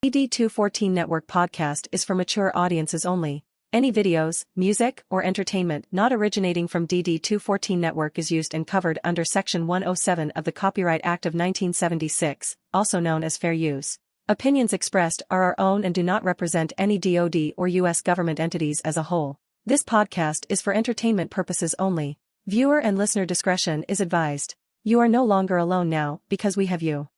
DD214 Network podcast is for mature audiences only. Any videos, music, or entertainment not originating from DD214 Network is used and covered under Section 107 of the Copyright Act of 1976, also known as fair use. Opinions expressed are our own and do not represent any DoD or U.S. government entities as a whole. This podcast is for entertainment purposes only. Viewer and listener discretion is advised. You are no longer alone now, because we have you.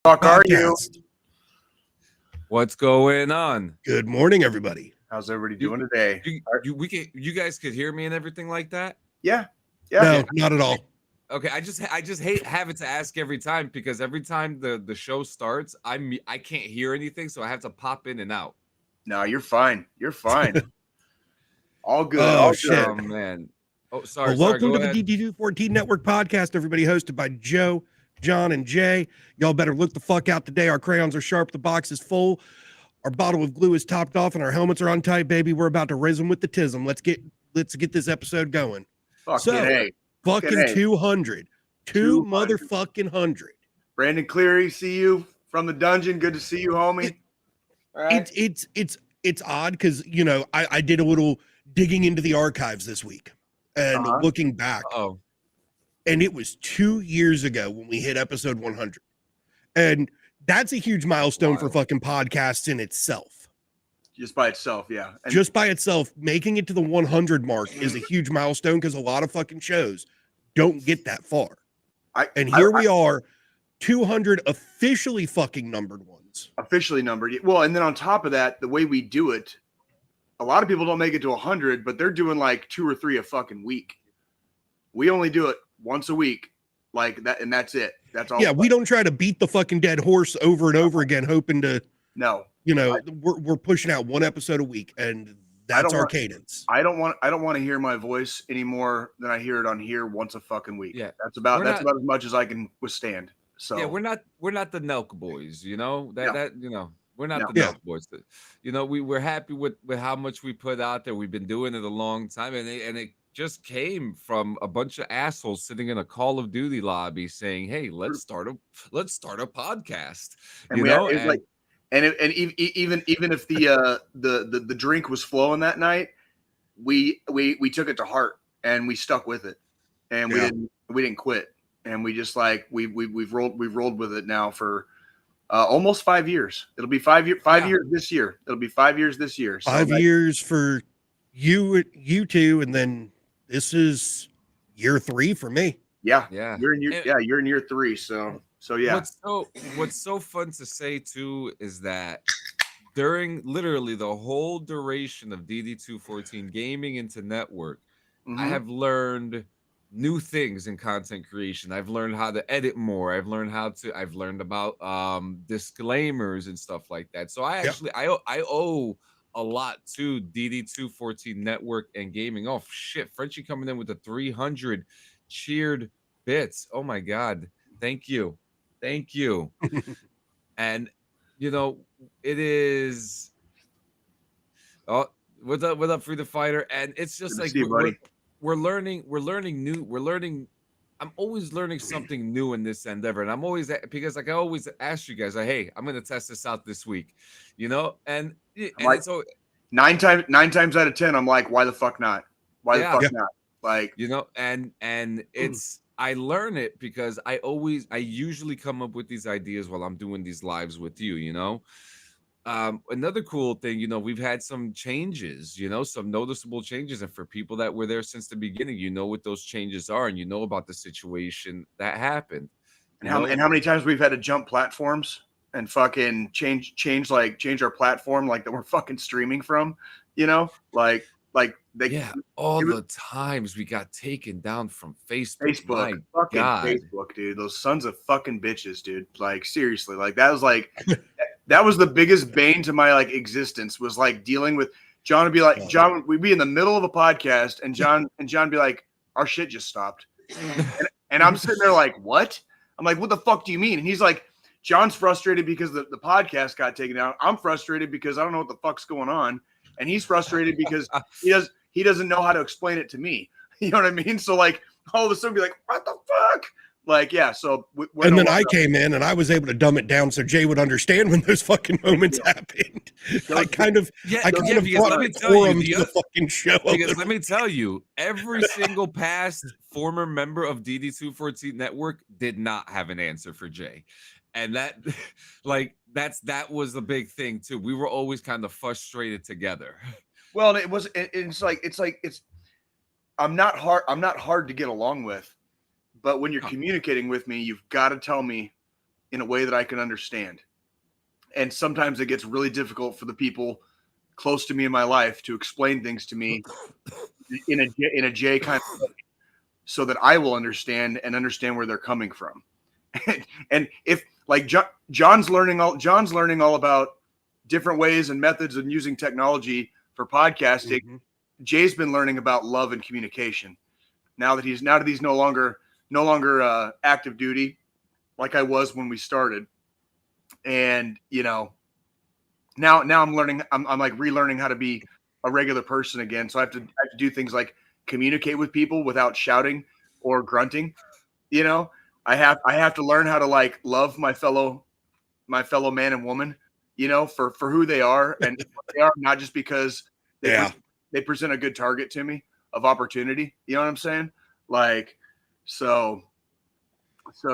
Fuck are you? What's going on? Good morning, everybody. How's everybody doing today? You guys could hear me and everything like that? Yeah. No, not at all. Okay, I just hate having to ask every time, because every time the show starts, I can't hear anything, so I have to pop in and out. No, you're fine. You're fine. All good. Oh, all shit. good. Oh man. Oh, sorry. Well, welcome go to ahead. the DD214 Network podcast, everybody, hosted by Joe, John, and Jay. Y'all better look the fuck out today. Our crayons are sharp, the box is full, our bottle of glue is topped off, and our helmets are on tight, baby. We're about to raise them with the tism. Let's get this episode going. Fucking A. Fucking 200. 2 motherfucking 100. Brandon Cleary, see you from the dungeon. Good to see you, homie. All right. It's odd because, you know, I did a little digging into the archives this week and looking back. Oh. And it was 2 years ago when we hit episode 100. And that's a huge milestone for fucking podcasts in itself. Just by itself, yeah. And Just by itself, making it to the 100 mark is a huge milestone because a lot of fucking shows don't get that far. We are 200 officially fucking numbered ones. Officially numbered. Well, and then on top of that, the way we do it, a lot of people don't make it to 100, but they're doing like 2 or 3 a fucking week. We only do it once a week, like that, and that's it. That's all. Yeah, we don't try to beat the fucking dead horse over and over again, hoping to. No, you know, we're pushing out 1 episode a week, and that's our cadence. I don't want to hear my voice any more than I hear it on here once a fucking week. Yeah, that's about as much as I can withstand. So yeah, we're not the Nelk boys, you know that you know. We're not the Nelk boys. You know, we're happy with how much we put out there. We've been doing it a long time, and it just came from a bunch of assholes sitting in a Call of Duty lobby saying, "Hey, let's start a podcast." And even if the drink was flowing that night, we took it to heart and we stuck with it, and we didn't quit, and we just like we've rolled with it now for almost 5 years. It'll be 5 years this year. It'll be 5 years this year. So 5 years for you two, and then this is year 3 for me. Yeah. You're in year 3. So yeah. What's so fun to say too is that during literally the whole duration of DD214 gaming into network, I have learned new things in content creation. I've learned how to edit more. I've learned about disclaimers and stuff like that. So I owe a lot to DD214 Network and gaming. Oh shit, Frenchie coming in with the 300 cheered bits. Oh my god, thank you. And you know, it is what's up Free the Fighter. And it's just like we're learning I'm always learning something new in this endeavor, and I'm always because like I always ask you guys, like, hey, I'm gonna test this out this week, and like, it's so 9 times out of 10, I'm like, why the fuck not? Why the fuck Yeah. not? Like, and it's I learn it because I usually come up with these ideas while I'm doing these lives with you. Another cool thing, we've had some changes, some noticeable changes, and for people that were there since the beginning, what those changes are, and about the situation that happened. and how many times we've had to jump platforms and fucking change our platform, like that we're fucking streaming from, all the times we got taken down from Facebook. My fucking God. Facebook, dude. Those sons of fucking bitches, dude. Like, seriously, like that was the biggest bane to my like existence, was like dealing with John. Would be like, John, we'd be in the middle of a podcast, and John be like, our shit just stopped. And I'm sitting there like, what? I'm like, what the fuck do you mean? And he's like, John's frustrated because the podcast got taken down. I'm frustrated because I don't know what the fuck's going on. And he's frustrated because he doesn't know how to explain it to me. You know what I mean? So like all of a sudden be like, what the fuck? Like, yeah. So and then I came in and I was able to dumb it down so Jay would understand when those fucking moments happened. I kind of brought let me tell you, the fucking show. Because let me tell you, every single past former member of DD214 Network did not have an answer for Jay. And that was the big thing too. We were always kind of frustrated together. Well, it's I'm not hard to get along with, but when you're communicating with me, you've got to tell me in a way that I can understand. And sometimes it gets really difficult for the people close to me in my life to explain things to me in a J kind of way, so that I will understand where they're coming from. And if like John's learning all about different ways and methods of using technology for podcasting. Mm-hmm. Jay's been learning about love and communication now that he's no longer active duty like I was when we started. And now I'm learning, I'm like relearning how to be a regular person again. So I have to do things like communicate with people without shouting or grunting. I have to learn how to like love my fellow man and woman, for who they are and what they are, not just because they present a good target to me of opportunity. You know what I'm saying? Like, so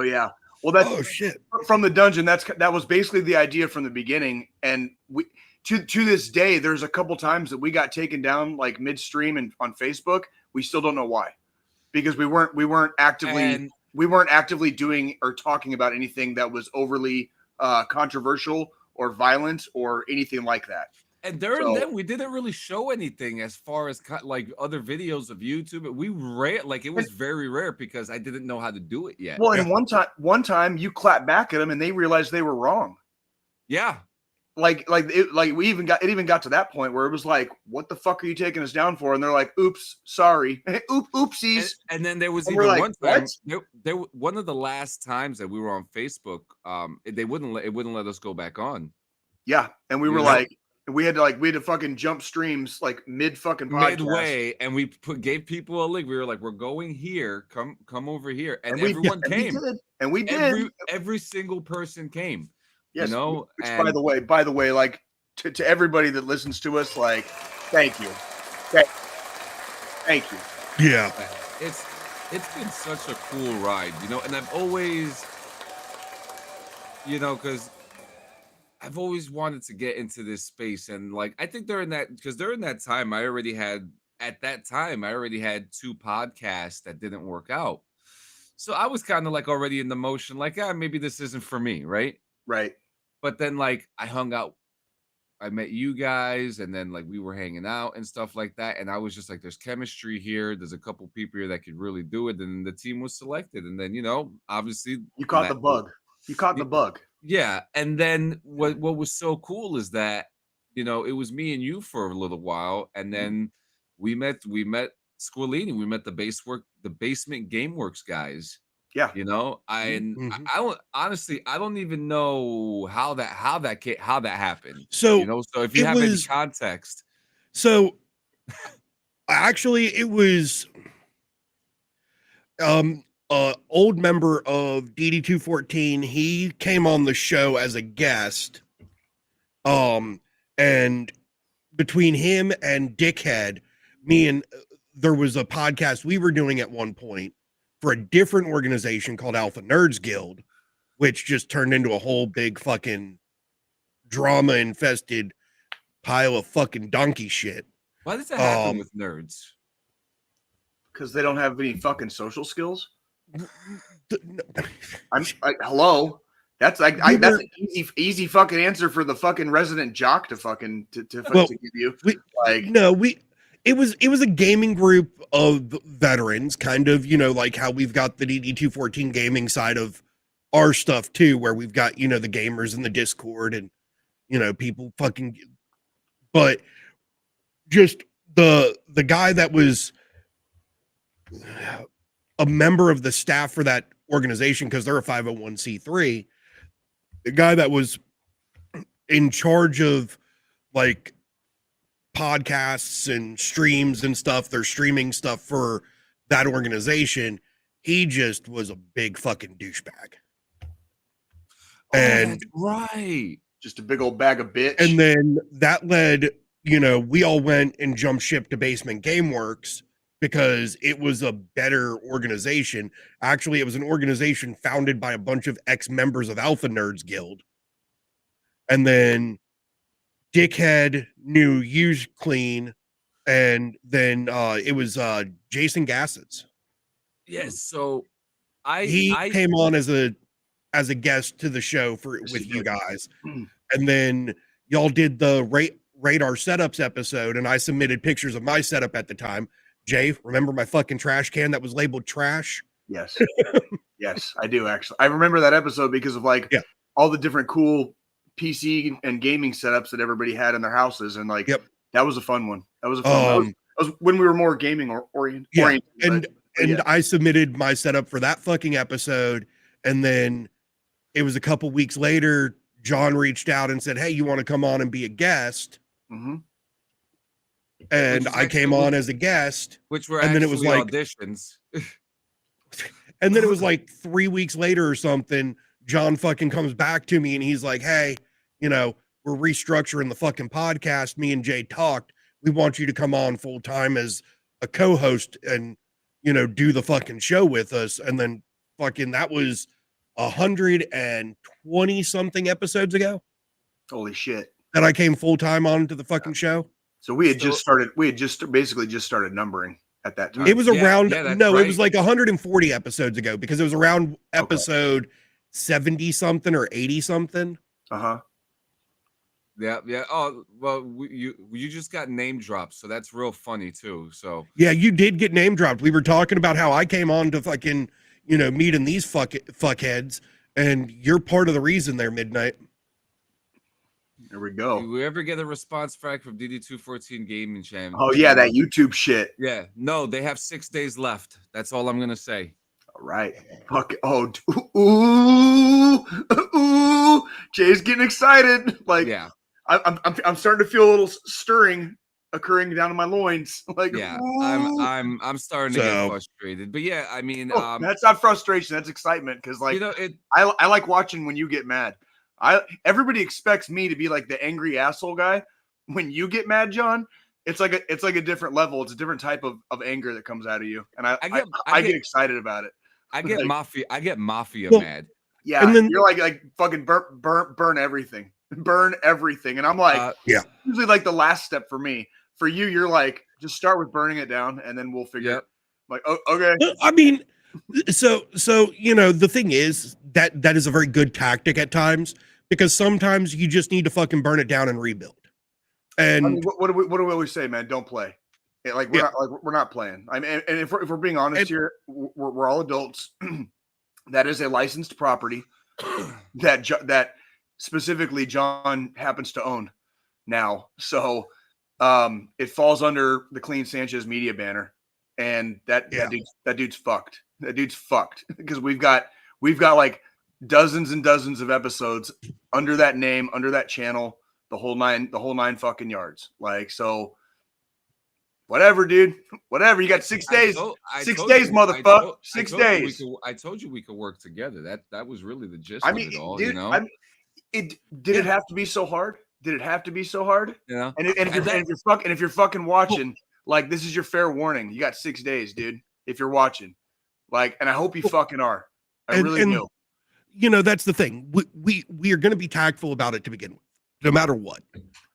yeah. Well, that's from the dungeon. That was basically the idea from the beginning. And we, to this day, there's a couple times that we got taken down like midstream and on Facebook. We still don't know why, because we weren't actively doing or talking about anything that was overly controversial or violent or anything like that. And during then, we didn't really show anything as far as like other videos of YouTube. It was very rare because I didn't know how to do it yet. Well, and one time you clapped back at them and they realized they were wrong. Yeah. It even got to that point where it was like, what the fuck are you taking us down for? And they're like, oops, sorry. Oopsies. And then there was even one time, one of the last times that we were on Facebook, it wouldn't let us go back on. Yeah. And we were like, we had to fucking jump streams like mid fucking podcast. Midway, and we gave people a link. We were like, we're going here, come over here. And everyone came. And we did. Every single person came. Yes. By the way, like to everybody that listens to us, like, thank you. Thank you. Yeah. It's been such a cool ride, and I've always, because I've always wanted to get into this space. And like, I think during that time, I already had 2 podcasts that didn't work out. So I was kind of like already in the motion, like, maybe this isn't for me. Right. Right. But then like I hung out, I met you guys, and then like we were hanging out and stuff like that. And I was just like, there's chemistry here. There's a couple people here that could really do it. And the team was selected. And then, obviously you caught the bug. The bug. Yeah. And then what was so cool is that, it was me and you for a little while. And then we met Squilini. We met the Basement Gameworks guys. Yeah. I don't even know how that happened. So, so if you have any context. So actually it was old member of DD214. He came on the show as a guest. And between him and Dickhead, there was a podcast we were doing at one point for a different organization called Alpha Nerds Guild, which just turned into a whole big fucking drama infested pile of fucking donkey shit. Why does that happen with nerds? Because they don't have any fucking social skills. Hello. That's like that's an easy fucking answer for the fucking resident jock to fucking to give you. It was a gaming group of veterans, kind of, like how we've got the DD214 gaming side of our stuff too, where we've got, the gamers in the Discord and, people fucking, but just the guy that was a member of the staff for that organization, because they're a 501c3, the guy that was in charge of like podcasts and streams and stuff, they're streaming stuff for that organization, he just was a big fucking douchebag. And that's right, just a big old bag of bitch. And then that led, we all went and jumped ship to Basement Gameworks because it was a better organization. Actually, it was an organization founded by a bunch of ex-members of Alpha Nerds Guild. And then Dickhead knew Use Clean, and then it was Jason Gassets. Yes, so he came on as a guest to the show with you guys. And then y'all did the radar setups episode, and I submitted pictures of my setup at the time. Jay, remember my fucking trash can that was labeled trash? Yes. Yes, I do actually. I remember that episode because of all the different cool PC and gaming setups that everybody had in their houses, and that was a fun one. That was a fun one. That was when we were more gaming oriented. Yeah. And I submitted my setup for that fucking episode, and then it was a couple weeks later, John reached out and said, "Hey, you want to come on and be a guest?" Mm-hmm. And I came on as a guest, which were and then it was like auditions. And then it was like 3 weeks later or something, John fucking comes back to me and he's like, "Hey, we're restructuring the fucking podcast. Me and Jay talked. We want you to come on full time as a co-host and, do the fucking show with us." And then fucking that was 120 something episodes ago. Holy shit. That I came full time on to the fucking show. So we had basically just started numbering at that time. It was around, right. It was like 140 episodes ago, because it was around episode 70 something or 80 something. Uh-huh. Yeah. Oh, well, you just got name dropped, so that's real funny too. So yeah, you did get name dropped. We were talking about how I came on to fucking, meeting these fuckheads, and you're part of the reason there, Midnight. There we go. Do we ever get a response back from DD214 Gaming Channel? Oh yeah, that YouTube shit. Yeah, no, they have 6 days left. That's all I'm gonna say. All right. Fuck. Oh, ooh, Jay's getting excited. Like, yeah, I'm starting to feel a little stirring occurring down in my loins. Like, yeah, I'm starting to get frustrated. But yeah, I mean, that's not frustration. That's excitement, because I like watching when you get mad. Everybody expects me to be like the angry asshole guy. When you get mad, John, it's like a different level. It's a different type of anger that comes out of you, and I get excited about it. I get mafia mad. Yeah, and then you're like fucking burn everything, and I'm like, usually like the last step for me. For you, you're like, just start with burning it down, and then we'll figure. Like, oh, okay. I mean, so the thing is that is a very good tactic at times, because sometimes you just need to fucking burn it down and rebuild. And I mean, what do we always say, man? Don't play. We're not playing. I mean, and if we're being honest here, we're all adults. That is a licensed property that specifically John happens to own now. So it falls under the Clean Sanchez Media banner, and that dude's fucked. That dude's fucked, because we've got like dozens and dozens of episodes under that name, under that channel, the whole nine fucking yards. Like, so Whatever, dude. Whatever. You got 6 days. 6 days, motherfucker. 6 days. I told you we could work together. That was really the gist I of mean, it all, dude, you know? Did it have to be so hard? Did it have to be so hard? You know? And if you're fucking watching, like, this is your fair warning. You got 6 days, dude. If you're watching, like, and I hope you fucking are. I really do. You know, that's the thing. We are going to be tactful about it to begin with, no matter what.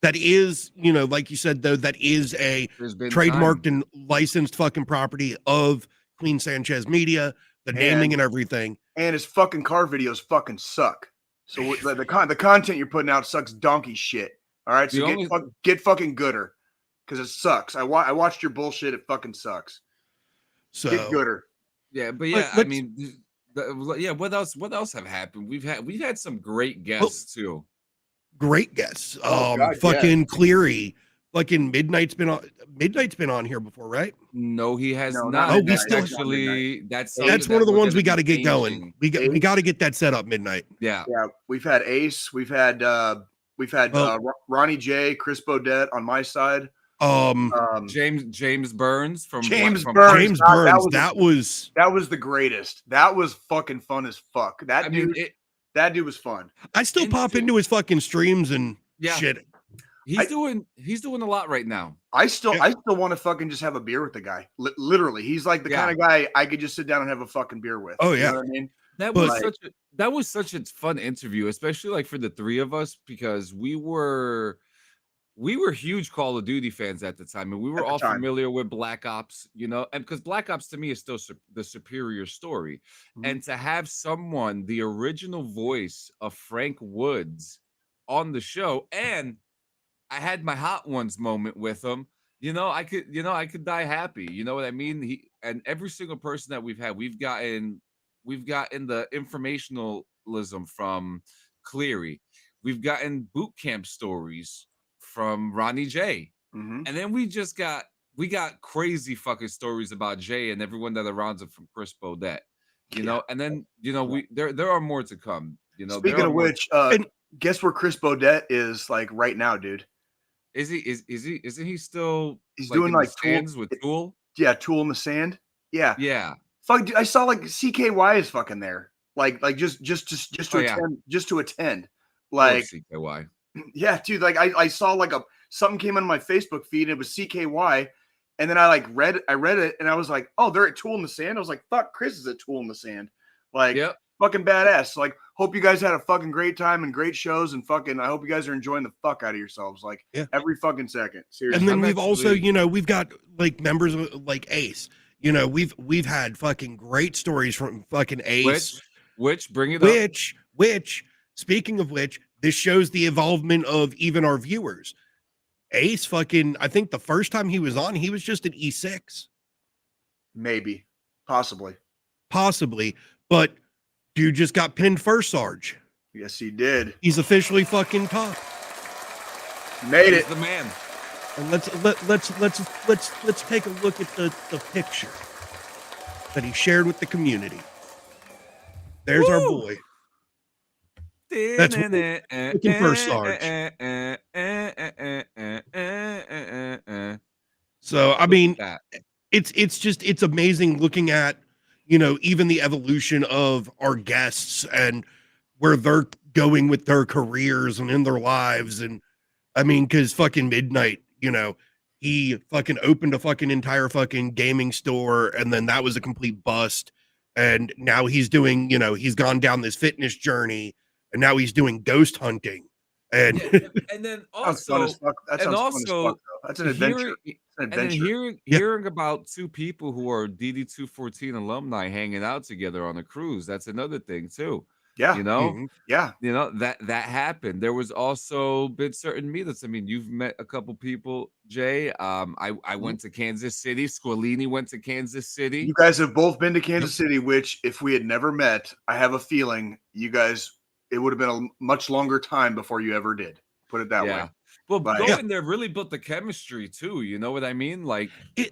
That is, you know, like you said, though, that is a trademarked and licensed fucking property of Queen Sanchez Media, the naming and everything. And his fucking car videos fucking suck. So the content you're putting out sucks donkey shit. All right, so get fucking gooder, because it sucks. I watched your bullshit. It fucking sucks. So get gooder. Yeah, but yeah, I mean, yeah. What else have happened? We've had some great guests too. Great guests. God, fucking Cleary. Fucking Midnight's been on here before, right? No, he has No, not. not we still actually. That's one of the ones we got to get going. We got to get that set up. Midnight. Yeah. We've had Ace. We've had Ronnie J, Chris Bodette on my side. James Burns from James Burns. That was the greatest. That was fucking fun as fuck. That dude was fun. I still pop into his fucking streams and shit. He's doing a lot right now. I still want to fucking just have a beer with the guy. Literally, he's like the kind of guy I could just sit down and have a fucking beer with. Oh yeah, you know what I mean? That was such a fun interview, especially like for the three of us, because we were huge Call of Duty fans at the time, and we were all familiar with Black Ops, you know, and because Black Ops to me is still the superior story. Mm-hmm. And to have someone, the original voice of Frank Woods, on the show, and I had my Hot Ones moment with him. You know, I could die happy. You know what I mean? And every single person that we've had, we've gotten the informationalism from Cleary. We've gotten boot camp stories from Ronnie J. Mm-hmm. And then we got crazy fucking stories about Jay and everyone that surrounds him from Chris Bodette. You know, and then there are more to come. You know, speaking of which, guess where Chris Bodette is like right now, dude? Isn't he still? He's like doing like stands with Tool. Yeah, Tool in the sand. Yeah, yeah. Fuck, dude, I saw like CKY is fucking there. Like just to attend. Like CKY. Yeah, dude. Like I saw like something came on my Facebook feed. And it was CKY, and then I read it, and I was like, oh, they're at Tool in the Sand. I was like, fuck, Chris is at Tool in the Sand. Like, fucking badass. Like, hope you guys had a fucking great time and great shows, and fucking I hope you guys are enjoying the fuck out of yourselves. Like every fucking second. Seriously. And then we've also, you know, we've got like members of like Ace. You know, we've had fucking great stories from fucking Ace. Which bring it up. Which speaking of which, this shows the involvement of even our viewers. Ace fucking, I think the first time he was on, he was just an E6. Maybe. Possibly. But dude just got pinned first, Sarge. Yes, he did. He's officially fucking top. Made it. The man. And let's take a look at the picture that he shared with the community. There's our boy. That's looking for Sarge. So I mean, it's amazing looking at, you know, even the evolution of our guests and where they're going with their careers and in their lives. And I mean, because fucking Midnight, you know, he fucking opened a fucking entire fucking gaming store, and then that was a complete bust. And now he's doing, you know, he's gone down this fitness journey. And now he's doing ghost hunting, and and then also, that's an adventure. And then hearing about two people who are DD214 alumni hanging out together on a cruise, that's another thing too. Yeah, you know, you know that happened. There was also been certain meetups. I mean, you've met a couple people, Jay. I went to Kansas City. Squalini went to Kansas City. You guys have both been to Kansas City, which if we had never met, I have a feeling you guys. It would have been a much longer time before you ever did. Put it that way. Well, going there really built the chemistry too. You know what I mean? Like it.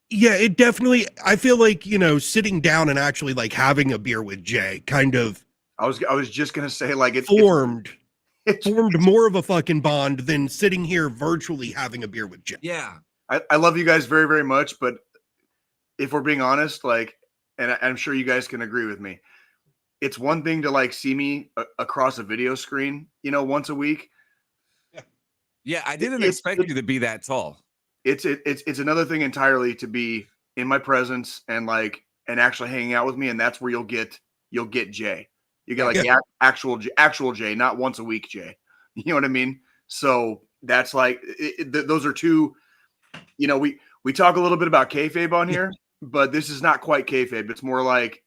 Yeah, it definitely. I feel like, you know, sitting down and actually like having a beer with Jay, kind of. I was just gonna say like it formed more of a fucking bond than sitting here virtually having a beer with Jay. Yeah. I love you guys very, very much, but if we're being honest, like, and I'm sure you guys can agree with me, it's one thing to like see me across a video screen, you know, once a week. Yeah, I didn't expect you to be that tall. It's another thing entirely to be in my presence and actually hanging out with me, and that's where you'll get Jay. You get like the actual Jay, not once a week Jay. You know what I mean? So that's like those are two. You know, we talk a little bit about kayfabe on here, but this is not quite kayfabe. It's more like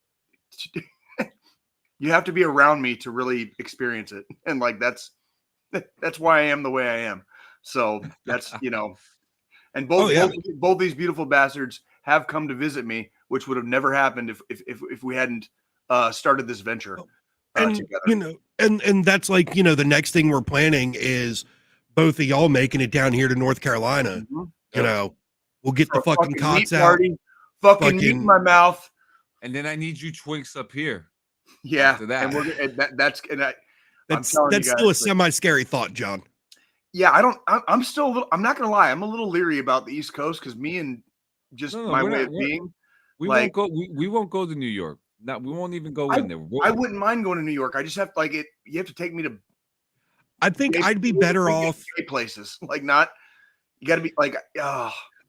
you have to be around me to really experience it, and like that's why I am the way I am. So that's and both these beautiful bastards have come to visit me, which would have never happened if we hadn't started this venture together. And that's like, the next thing we're planning is both of y'all making it down here to North Carolina. Mm-hmm. We'll get the fucking cots out. Fucking meat in my mouth. And then I need you twinks up here. Yeah. After that. That's still a semi-scary thought, John. Yeah, I'm still I'm not gonna lie, I'm a little leery about the East Coast because me and my way of being. We won't go. We won't go to New York. No, we won't even go in there. I wouldn't mind going to New York. I just have you have to take me to. I think I'd be better off places like not. You got to be like.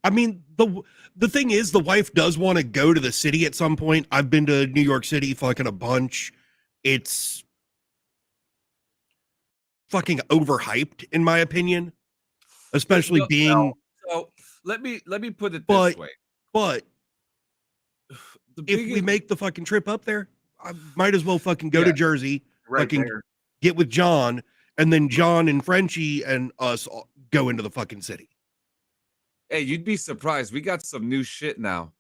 I mean, the thing is, the wife does want to go to the city at some point. I've been to New York City fucking a bunch. It's fucking overhyped, in my opinion, especially being. So let me put it this way. But if we make the fucking trip up there, I might as well fucking go to Jersey, fucking get with John, and then John and Frenchie and us go into the fucking city. Hey, you'd be surprised. We got some new shit now.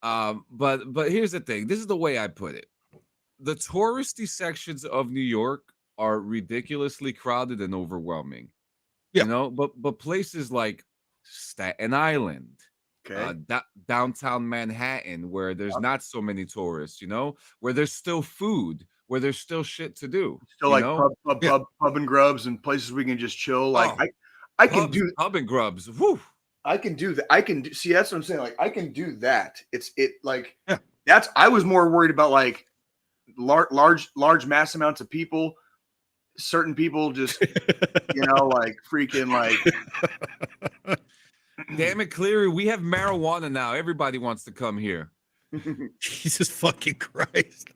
But here's the thing. This is the way I put it. The touristy sections of New York are ridiculously crowded and overwhelming. Yeah. But places like Staten Island, downtown Manhattan, where there's not so many tourists, where there's still food, where there's still shit to do. Still like pub and grubs and places we can just chill. Like I can do pub and grubs. Woo. I can do that. I can see. That's what I'm saying. Like I can do that. That's. I was more worried about like large mass amounts of people. Certain people just, like freaking like. Damn it, Cleary. We have marijuana now. Everybody wants to come here. Jesus fucking Christ.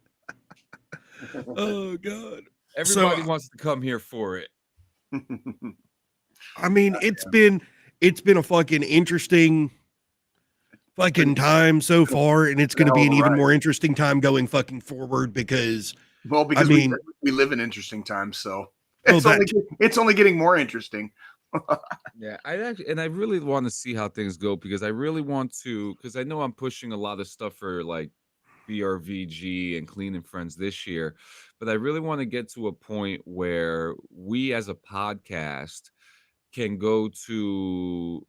Oh God. Everybody wants to come here for it. I mean, it's been a fucking interesting fucking time so far, and it's going to be an even more interesting time going fucking forward because we live in interesting times, so it's only getting more interesting. Yeah, I really want to see how things go because I really want to, because I know I'm pushing a lot of stuff for like BRVG and Clean and Friends this year, but I really want to get to a point where we as a podcast can go to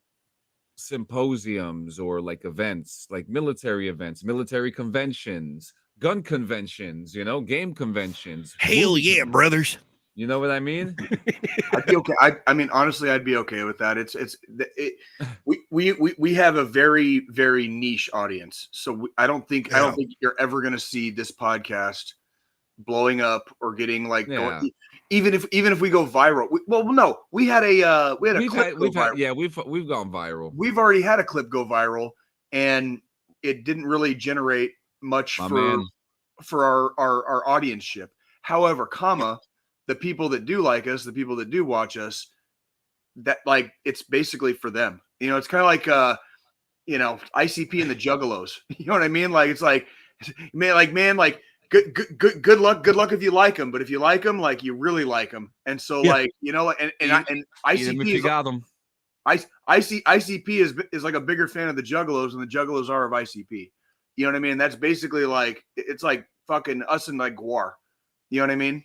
symposiums or like events, like military events, military conventions, gun conventions, game conventions. Hell yeah, brothers. You know what I mean? I'd be okay. I mean, honestly, I'd be okay with that. We have a very, very niche audience. So I don't think you're ever going to see this podcast blowing up or getting like, even if we go viral. We had a clip go viral. We've gone viral. We've already had a clip go viral and it didn't really generate much for our audience-ship. However, the people that do like us, the people that do watch us, that like it's basically for them. It's kind of like ICP and the Juggalos. You know what I mean? Like it's like man, good luck if you like them, but if you like them, like you really like them. And so like and ICP you got them. ICP is like a bigger fan of the Juggalos than the Juggalos are of ICP. You know what I mean? That's basically like it's like fucking us and like Guar. You know what I mean?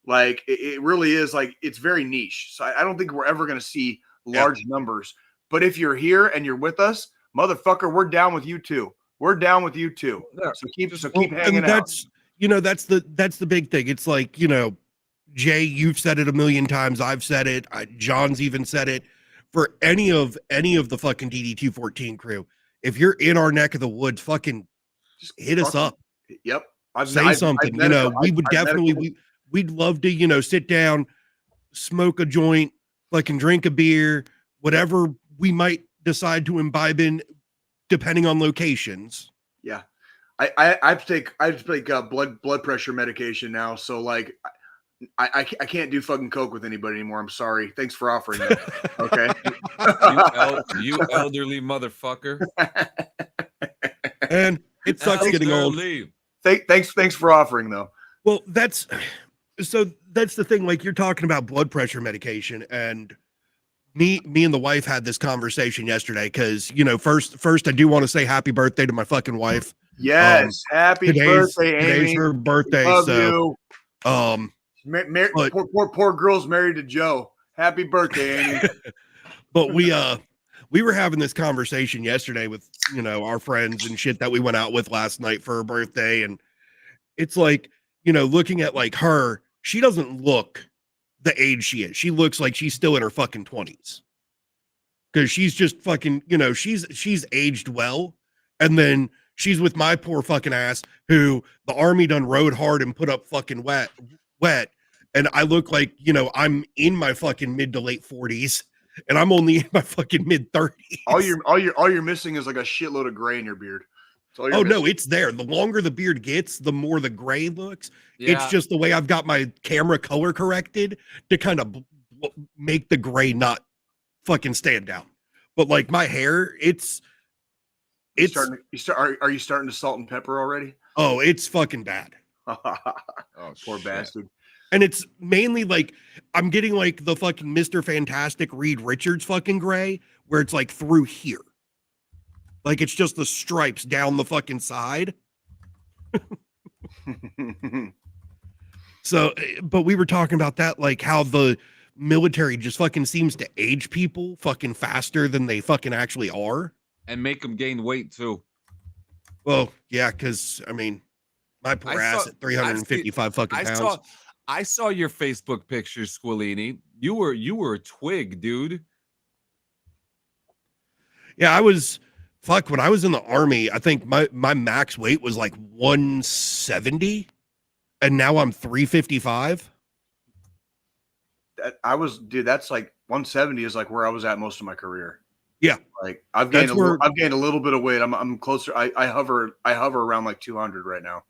Like it really is like it's very niche. So I don't think we're ever going to see large numbers. But if you're here and you're with us, motherfucker, we're down with you too. We're down with you too. Yeah. So keep hanging out. That's that's the big thing. It's like Jay, you've said it a million times. I've said it. John's even said it. for any of the fucking DD214 crew, if you're in our neck of the woods, fucking just hit us up. Yep. Say something. We would definitely, we'd love to, sit down, smoke a joint, fucking drink a beer, whatever we might decide to imbibe in, depending on locations. Yeah. I take blood pressure medication now. So like, I can't do fucking coke with anybody anymore. I'm sorry. Thanks for offering that. Okay. you elderly motherfucker. And it sucks getting old. Thanks for offering though. Well, that's the thing. Like, you're talking about blood pressure medication, and me and the wife had this conversation yesterday. Cause first I do want to say happy birthday to my fucking wife. Yes. Happy birthday, Amy. Today's her birthday. Love you. Poor girl's married to Joe. Happy birthday, Amy. But we were having this conversation yesterday with, our friends and shit that we went out with last night for her birthday. And it's like, looking at like her, she doesn't look the age she is. She looks like she's still in her fucking 20s. Cause she's just fucking, she's aged well. And then she's with my poor fucking ass, who the army done rode hard and put up fucking wet. And I look like, I'm in my fucking mid to late 40s. And I'm only in my fucking mid 30s. All you're missing is like a shitload of gray in your beard. No, it's there. The longer the beard gets, the more the gray looks. Yeah. It's just the way I've got my camera color corrected to kind of make the gray not fucking stand out. But like my hair, are you starting to salt and pepper already? Oh, it's fucking bad. Oh, poor bastard. And it's mainly like, I'm getting like the fucking Mr. Fantastic Reed Richards fucking gray, where it's like through here. Like it's just the stripes down the fucking side. So, but we were talking about that, like how the military just fucking seems to age people fucking faster than they fucking actually are. And make them gain weight too. Well, yeah, because, my poor ass at 355 fucking pounds. I saw your Facebook pictures, Squillini. You were a twig, dude. Yeah, when I was in the army, I think my max weight was like 170, and now I'm 355. That's like 170 is like where I was at most of my career. Yeah, like I've gained a little bit of weight. I'm closer. I hover around like 200 right now.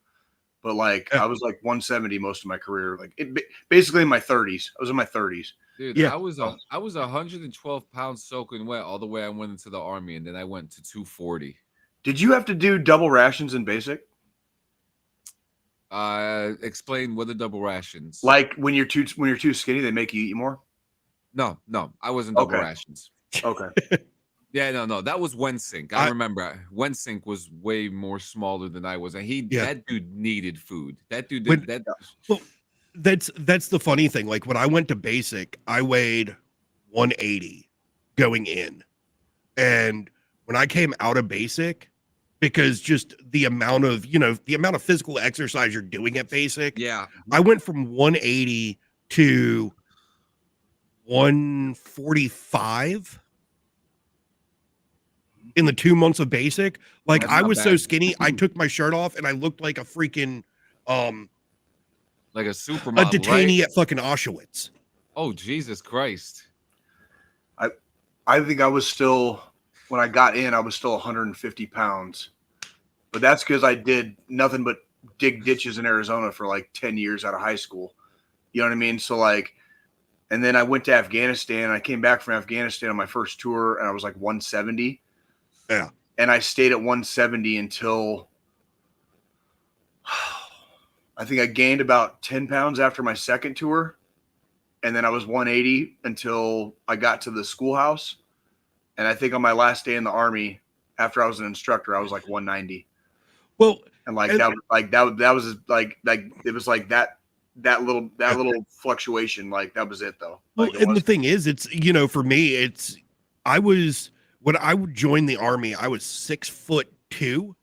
But like, yeah. I was like 170 most of my career. Like basically in my 30s. I was in my 30s. Dude, yeah. I was 112 pounds soaking wet all the way I went into the army, and then I went to 240. Did you have to do double rations in basic? Explain what the double rations. Like when you're too skinny, they make you eat more? No, I wasn't double rations. Okay. Yeah, no, that was Wensink. I remember Wensink was way more smaller than I was, and that dude needed food. That dude did that. Well, that's the funny thing. Like when I went to basic, I weighed 180 going in, and when I came out of basic, because just the amount of physical exercise you're doing at basic, yeah, I went from 180 to 145. In the 2 months of basic. Like I was so skinny, I took my shirt off and I looked like a freaking like a supermodel, a detainee at fucking Auschwitz. Oh, Jesus Christ. I think I was still, when I got in, I was still 150 pounds. But that's because I did nothing but dig ditches in Arizona for like 10 years out of high school. You know what I mean? So like, and then I went to Afghanistan. I came back from Afghanistan on my first tour and I was like 170. Yeah. And I stayed at 170 until I think I gained about 10 pounds after my second tour. And then I was 180 until I got to the schoolhouse. And I think on my last day in the army, after I was an instructor, I was like 190. Well, and like that was that little fluctuation. Like that was it though. Well, and the thing is, it's, for me, when I would join the army, I was 6'2",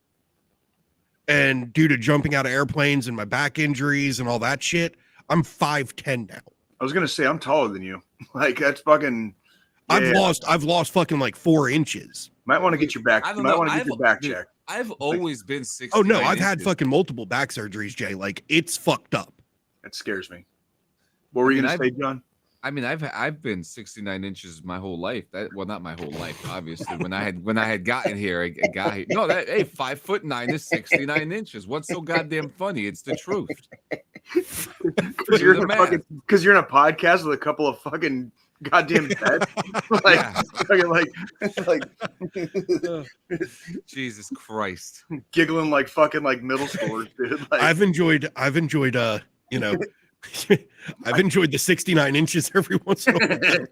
and due to jumping out of airplanes and my back injuries and all that shit, I'm 5'10" now. I was gonna say I'm taller than you. Like that's fucking. I've lost fucking like 4 inches. Might want to get your back. I don't You might know. want to get your back Dude, checked. I've always been 60. Oh no, I've had fucking multiple back surgeries, Jay. Like it's fucked up. That scares me. What were you gonna say, John? I mean, I've been 69 inches my whole life. Well, not my whole life, obviously. When I had gotten here, I got here. No, 5'9" is 69 inches. What's so goddamn funny? It's the truth. Because you're in a podcast with a couple of fucking goddamn dads. like Jesus Christ, giggling like fucking like middle schoolers, dude. Like, I've enjoyed I've enjoyed the 69 inches every once in a while.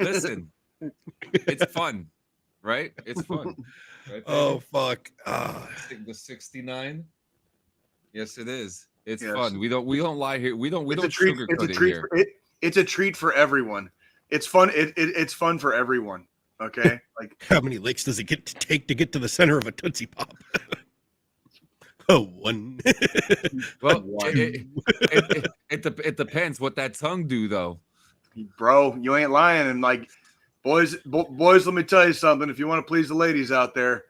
Listen, it's fun, right? It's fun. Right, oh fuck. The 69. Yes, it is. It's fun. We don't lie here. We don't sugarcoat it here. It's a treat for everyone. It's fun. It's fun for everyone. Okay. Like how many licks does it get to take to get to the center of a Tootsie Pop? Oh, one. Well, it depends what that tongue do, though. Bro, you ain't lying. And like, boys, let me tell you something. If you want to please the ladies out there,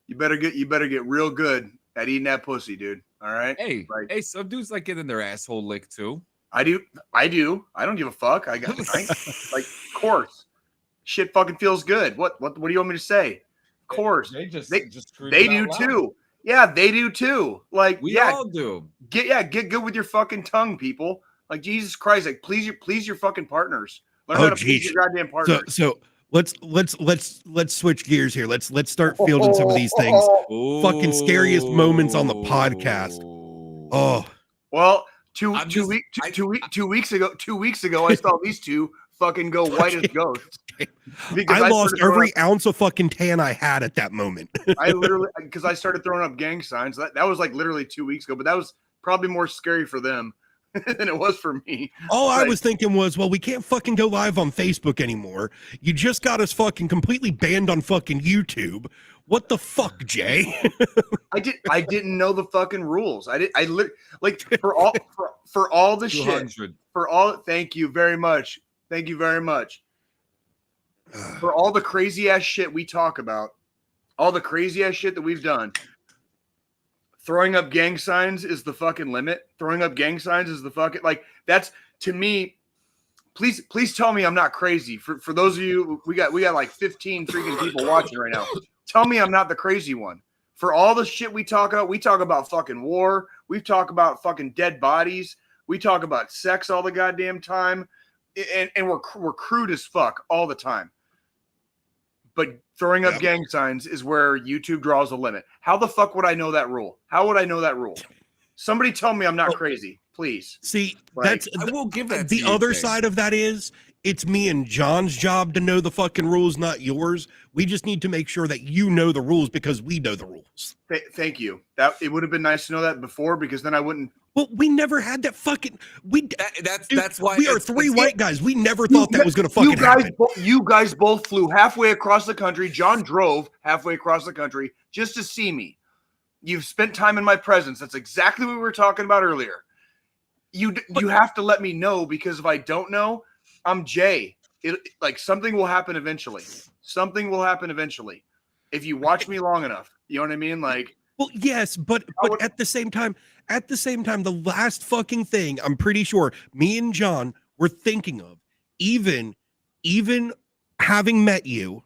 you better get real good at eating that pussy, dude. All right. Hey, some dudes like getting their asshole licked too. I do. I don't give a fuck. Like, of course, shit fucking feels good. What do you want me to say? Of course, they do too. Yeah, they do too. Like we all do. Get good with your fucking tongue, people. Like Jesus Christ, like please your fucking partners. Learn how to please your goddamn partners. So let's switch gears here. Let's start fielding some of these things. Ooh. Fucking scariest moments on the podcast. Oh, well, two weeks ago, I saw these two fucking go white as ghosts. I lost every ounce of fucking tan I had at that moment. Because I started throwing up gang signs. That was like literally 2 weeks ago, but that was probably more scary for them than it was for me. All I was thinking was, well, we can't fucking go live on Facebook anymore. You just got us fucking completely banned on fucking YouTube. What the fuck, Jay? I didn't know the fucking rules. For all the shit. Thank you very much. Thank you very much. For all the crazy ass shit we talk about, all the crazy ass shit that we've done, throwing up gang signs is the fucking limit. Throwing up gang signs is the fucking, like, that's, to me, please tell me I'm not crazy. For those of you, we got like 15 freaking people watching right now. Tell me I'm not the crazy one. For all the shit we talk about fucking war. We talk about fucking dead bodies. We talk about sex all the goddamn time. And we're crude as fuck all the time. But throwing up gang signs is where YouTube draws a limit. How the fuck would I know that rule? How would I know that rule? Somebody tell me I'm not crazy, please. See, like, I will give that the other side of that is it's me and John's job to know the fucking rules, not yours. We just need to make sure that you know the rules because we know the rules. Thank you. That it would have been nice to know that before because then I wouldn't. Well, we never had that fucking. That's why we are three white guys. We never thought that was going to fucking happen. You guys both flew halfway across the country. John drove halfway across the country just to see me. You've spent time in my presence. That's exactly what we were talking about earlier. You have to let me know because if I don't know, I'm Jay. Like something will happen eventually. Something will happen eventually. If you watch me long enough, you know what I mean? Like, well, yes, but at the same time, the last fucking thing I'm pretty sure me and John were thinking of, even having met you,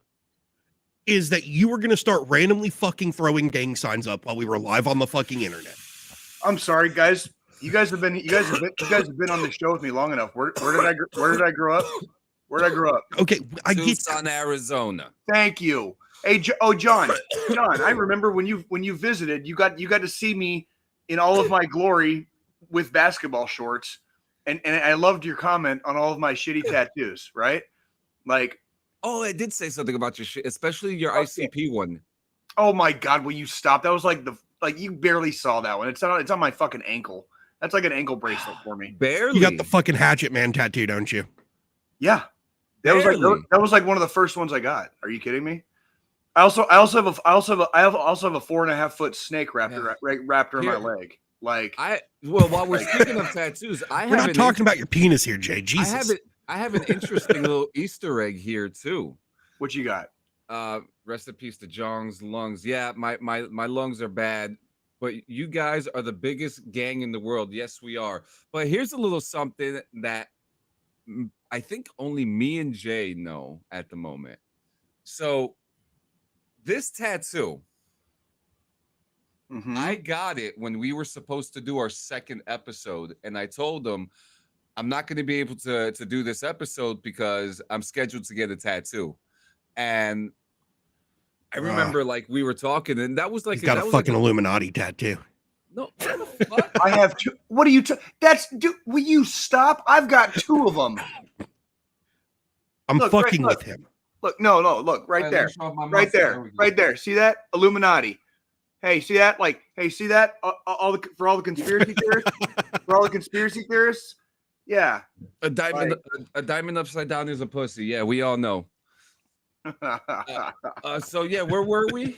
is that you were going to start randomly fucking throwing gang signs up while we were live on the fucking internet. I'm sorry, guys. You guys have been on the show with me long enough. Where did I grow up? Where did I grow up? Okay, I get Tucson, Arizona. Thank you. Hey, John, I remember when you visited, you got to see me in all of my glory with basketball shorts, and I loved your comment on all of my shitty tattoos, right? Like, oh, I did say something about your shit, especially your ICP one. Oh my God, will you stop? That was like you barely saw that one. It's on my fucking ankle. That's like an ankle bracelet for me. Barely. You got the fucking Hatchet Man tattoo, don't you? Yeah, that was like one of the first ones I got. Are you kidding me? I also have a 4.5 foot snake wrapped around my leg. Like while we're speaking of tattoos, we're not talking about your penis here, Jay. Jesus. I have an interesting little Easter egg here too. What you got? Rest in peace to Jong's lungs. Yeah, my lungs are bad, but you guys are the biggest gang in the world. Yes, we are. But here's a little something that I think only me and Jay know at the moment. So this tattoo, I got it when we were supposed to do our second episode, and I told them I'm not going to be able to do this episode because I'm scheduled to get a tattoo. And I remember like we were talking, and that was like he's got a fucking Illuminati tattoo. No, what the fuck? I have two. What are you? Will you stop? I've got two of them. I'm fucking with him. Look, no, look right there, right there, right there. See that? Illuminati. Hey, see that? Like, hey, see that? For all the conspiracy theorists, for all the conspiracy theorists. Yeah. A diamond upside down is a pussy. Yeah, we all know. So yeah, where were we?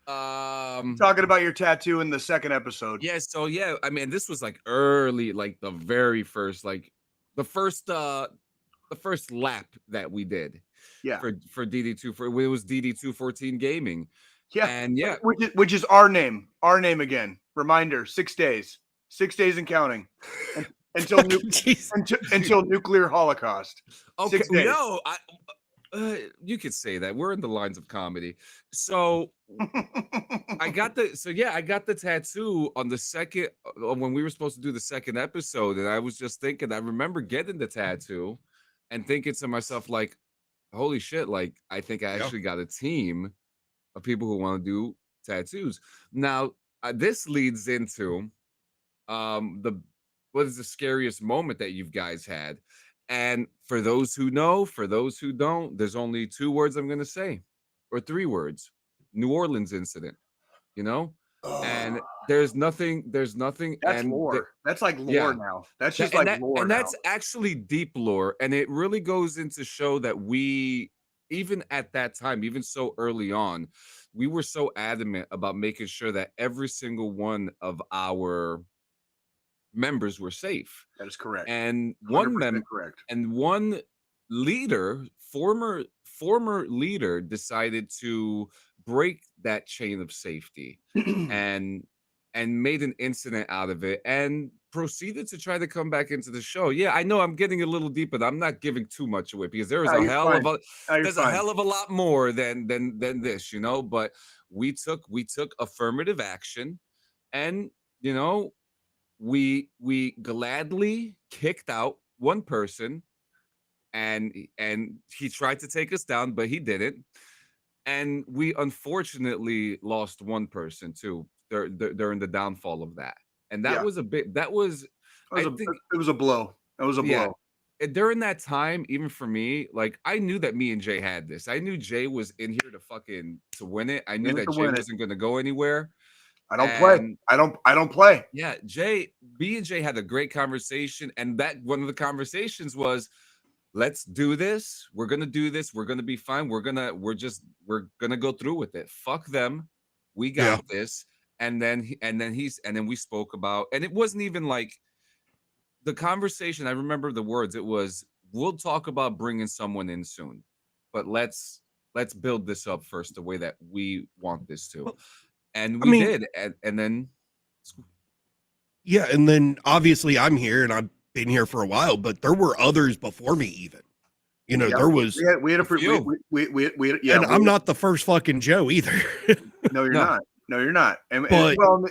Talking about your tattoo in the second episode. Yeah, so yeah, I mean, this was like early, like the very first, like the first lap that we did. Yeah. For DD2 it was DD214 Gaming. Yeah. And yeah, which is our name again. Reminder: 6 days. 6 days and counting. Until nuclear holocaust. Okay, no, you could say that. We're in the lines of comedy. So I got the tattoo on the second when we were supposed to do the second episode, and I was just thinking, I remember getting the tattoo and thinking to myself, like, holy shit, like I think I actually got a team of people who want to do tattoos. Now, this leads into what is the scariest moment that you guys had? And for those who know, for those who don't, there's only 2 words I'm going to say, or 3 words. New Orleans incident, you know? And there's nothing. That's lore. That's like lore now. That's just lore. And that's actually deep lore. And it really goes into show that we, even at that time, even so early on, we were so adamant about making sure that every single one of our members were safe. That is correct. And one leader, former leader, decided to break that chain of safety and made an incident out of it and proceeded to try to come back into the show. Yeah, I know I'm getting a little deep, but I'm not giving too much away because there is a hell of a lot more than this, you know. But we took affirmative action, and you know, we gladly kicked out one person, and he tried to take us down, but he didn't. And we unfortunately lost one person too during the downfall of that. And that was a bit. It was a blow. It was a blow. During that time, even for me, like I knew that me and Jay had this. I knew Jay was in here to win it. I knew that Jay wasn't going to go anywhere. I don't play. Yeah, me and Jay had a great conversation, and that one of the conversations was, let's do this. We're gonna do this. We're gonna be fine. We're gonna go through with it. Fuck them. We got this. And then we spoke about, and it wasn't even like the conversation. I remember the words. It was, we'll talk about bringing someone in soon, but let's build this up first the way that we want this to. And we did. And then. Yeah. And then obviously I'm here and I've been here for a while, but there were others before me even. You know, there was. We had a few. And I'm not the first fucking Joe either. No, you're not. No, you're not. And well,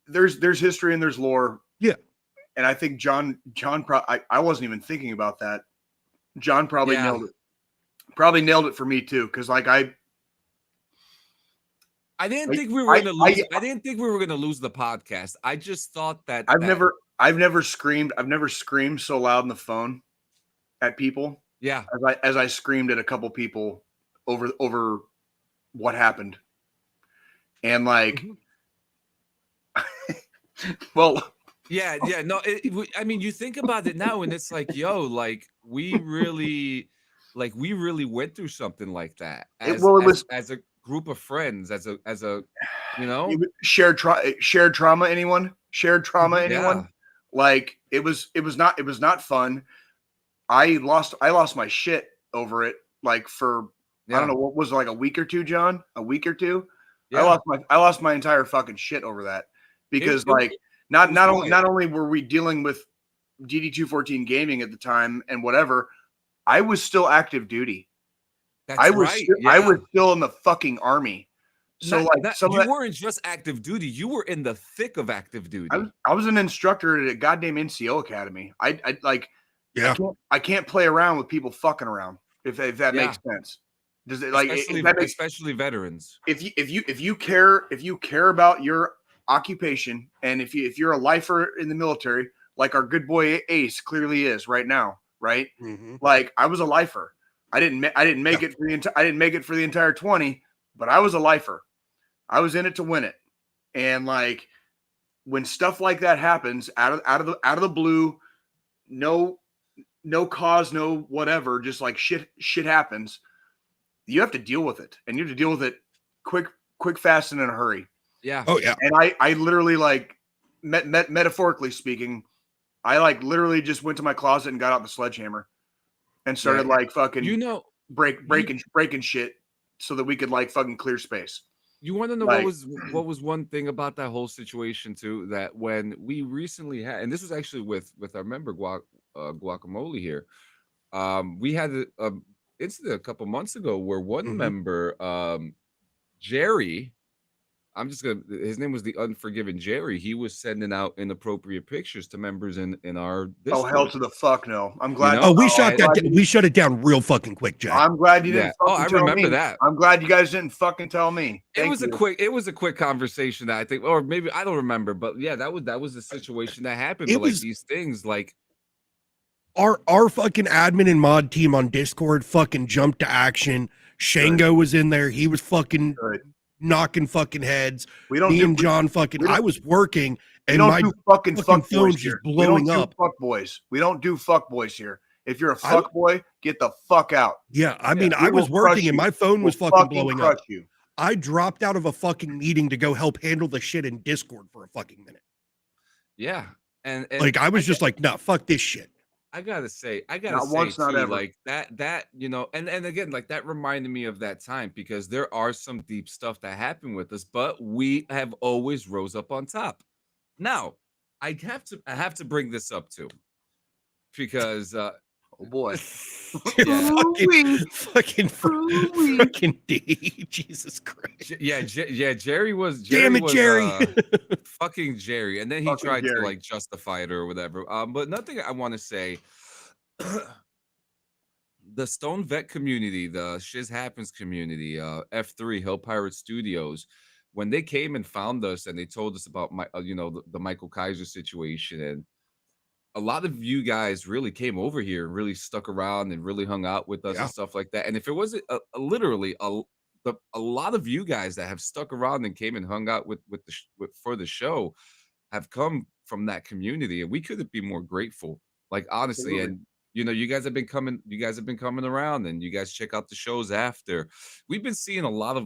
there's history and there's lore. Yeah. And I think John I wasn't even thinking about that. John probably nailed it. Probably nailed it for me too, because like I didn't think we were going to lose. I didn't think we were going to lose the podcast. I just thought that I've never screamed so loud on the phone at people. Yeah. As I screamed at a couple people over what happened. And like, well, yeah, no. I mean, you think about it now, and it's like, yo, like we really went through something like that. As a group of friends, as a, you know, shared trauma. Anyone? Like it was not fun. I lost my shit over it. Like for I don't know, what was it, like a week or two, John? A week or two? Yeah. I lost my entire fucking shit over that because not only were we dealing with DD214 gaming at the time and whatever, I was still active duty. I was still in the fucking army. So you weren't just active duty, you were in the thick of active duty. I was an instructor at a goddamn NCO academy. I can't play around with people fucking around if that makes sense. Does it especially veterans? If you care about your occupation and if you're a lifer in the military, like our good boy Ace clearly is right now, right? Mm-hmm. Like I was a lifer. I didn't make it for the entire 20, but I was a lifer. I was in it to win it. And like when stuff like that happens out of the blue, no cause, no whatever, just like shit happens, you have to deal with it. And you have to deal with it quick, fast, and in a hurry. Yeah. Oh yeah. And I literally like metaphorically speaking, I like literally just went to my closet and got out the sledgehammer and started like fucking breaking shit so that we could like fucking clear space. You want to know what was one thing about that whole situation too, that when we recently had, and this was actually with our member Guacamole here, we had an incident a couple months ago where one member, Jerry, his name was the Unforgiven Jerry. He was sending out inappropriate pictures to members in our Discord. Oh, hell to the fuck no. I'm glad. We shut it down real fucking quick, Jack. I'm glad you didn't I remember that. I'm glad you guys didn't fucking tell me. It was a quick conversation that I think, or maybe I don't remember, but yeah, that was the situation that happened. But like these things, like our fucking admin and mod team on Discord fucking jumped to action. Shango was in there. He was fucking knocking fucking heads. John fucking. I was working and my fucking phone's just blowing up. Fuck boys. We don't do fuck boys here. If you're a fuck boy, get the fuck out. Yeah, I mean, I was working and my phone was fucking blowing up. I dropped out of a fucking meeting to go help handle the shit in Discord for a fucking minute. Yeah, and like I was just like, no, fuck this shit. I gotta say too, like that, you know, and again, like that reminded me of that time because there are some deep stuff that happened with us, but we have always rose up on top. Now, I have to bring this up too, because oh boy, fucking D, Jesus Christ, Jerry was Jerry, fucking Jerry, and then he tried to like justify it or whatever. But nothing I want to say. The Stone Vet community, the Shiz Happens community, F3 Hill Pirate Studios, when they came and found us and they told us about the Michael Kaiser situation, and a lot of you guys really came over here and really stuck around and really hung out with us and stuff like that. And if it wasn't literally a lot of you guys that have stuck around and came and hung out for the show have come from that community, and we couldn't be more grateful. Like honestly, and you guys have been coming around, and you guys check out the shows after. We've been seeing a lot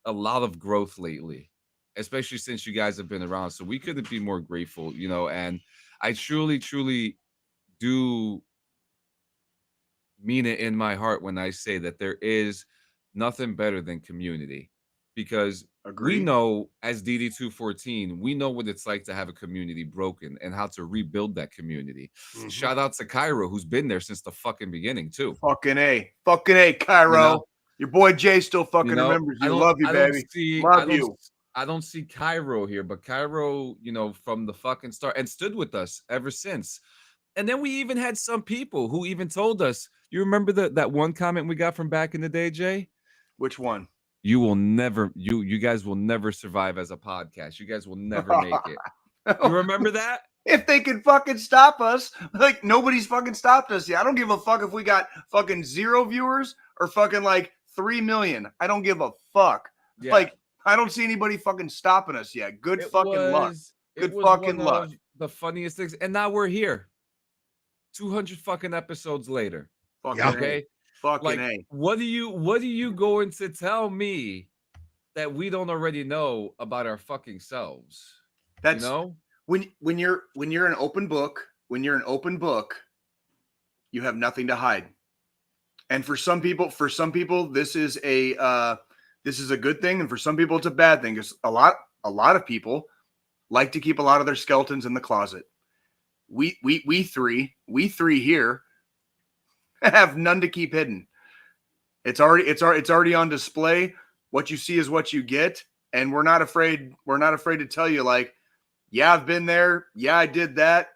of growth lately, especially since you guys have been around. So we couldn't be more grateful, and I truly do mean it in my heart when I say that there is nothing better than community, because we know as DD214, we know what it's like to have a community broken and how to rebuild that community. Mm-hmm. Shout out to Cairo, who's been there since the fucking beginning too. Fucking A, Cairo. Your boy Jay still fucking remembers you. Love you, baby. Love you. I don't see Cairo here, but Cairo, from the fucking start and stood with us ever since. And then we even had some people who even told us, you remember that one comment we got from back in the day, Jay? Which one? You will never, you guys will never survive as a podcast. You guys will never make it. You remember that? If they could fucking stop us, like nobody's fucking stopped us yet. I don't give a fuck if we got fucking 0 viewers or fucking like 3 million. I don't give a fuck. Yeah. Like, I don't see anybody fucking stopping us yet. Good fucking luck. Good fucking luck. The funniest things. And now we're here. 200 fucking episodes later. Fucking okay. Fucking A. What are you going to tell me that we don't already know about our fucking selves? That's when you're an open book, You have nothing to hide. And for some people, this is a good thing, and for some people, it's a bad thing. Because a lot of people like to keep a lot of their skeletons in the closet. We three here have none to keep hidden. It's already on display. What you see is what you get, and we're not afraid to tell you, like, yeah, I've been there. Yeah, I did that.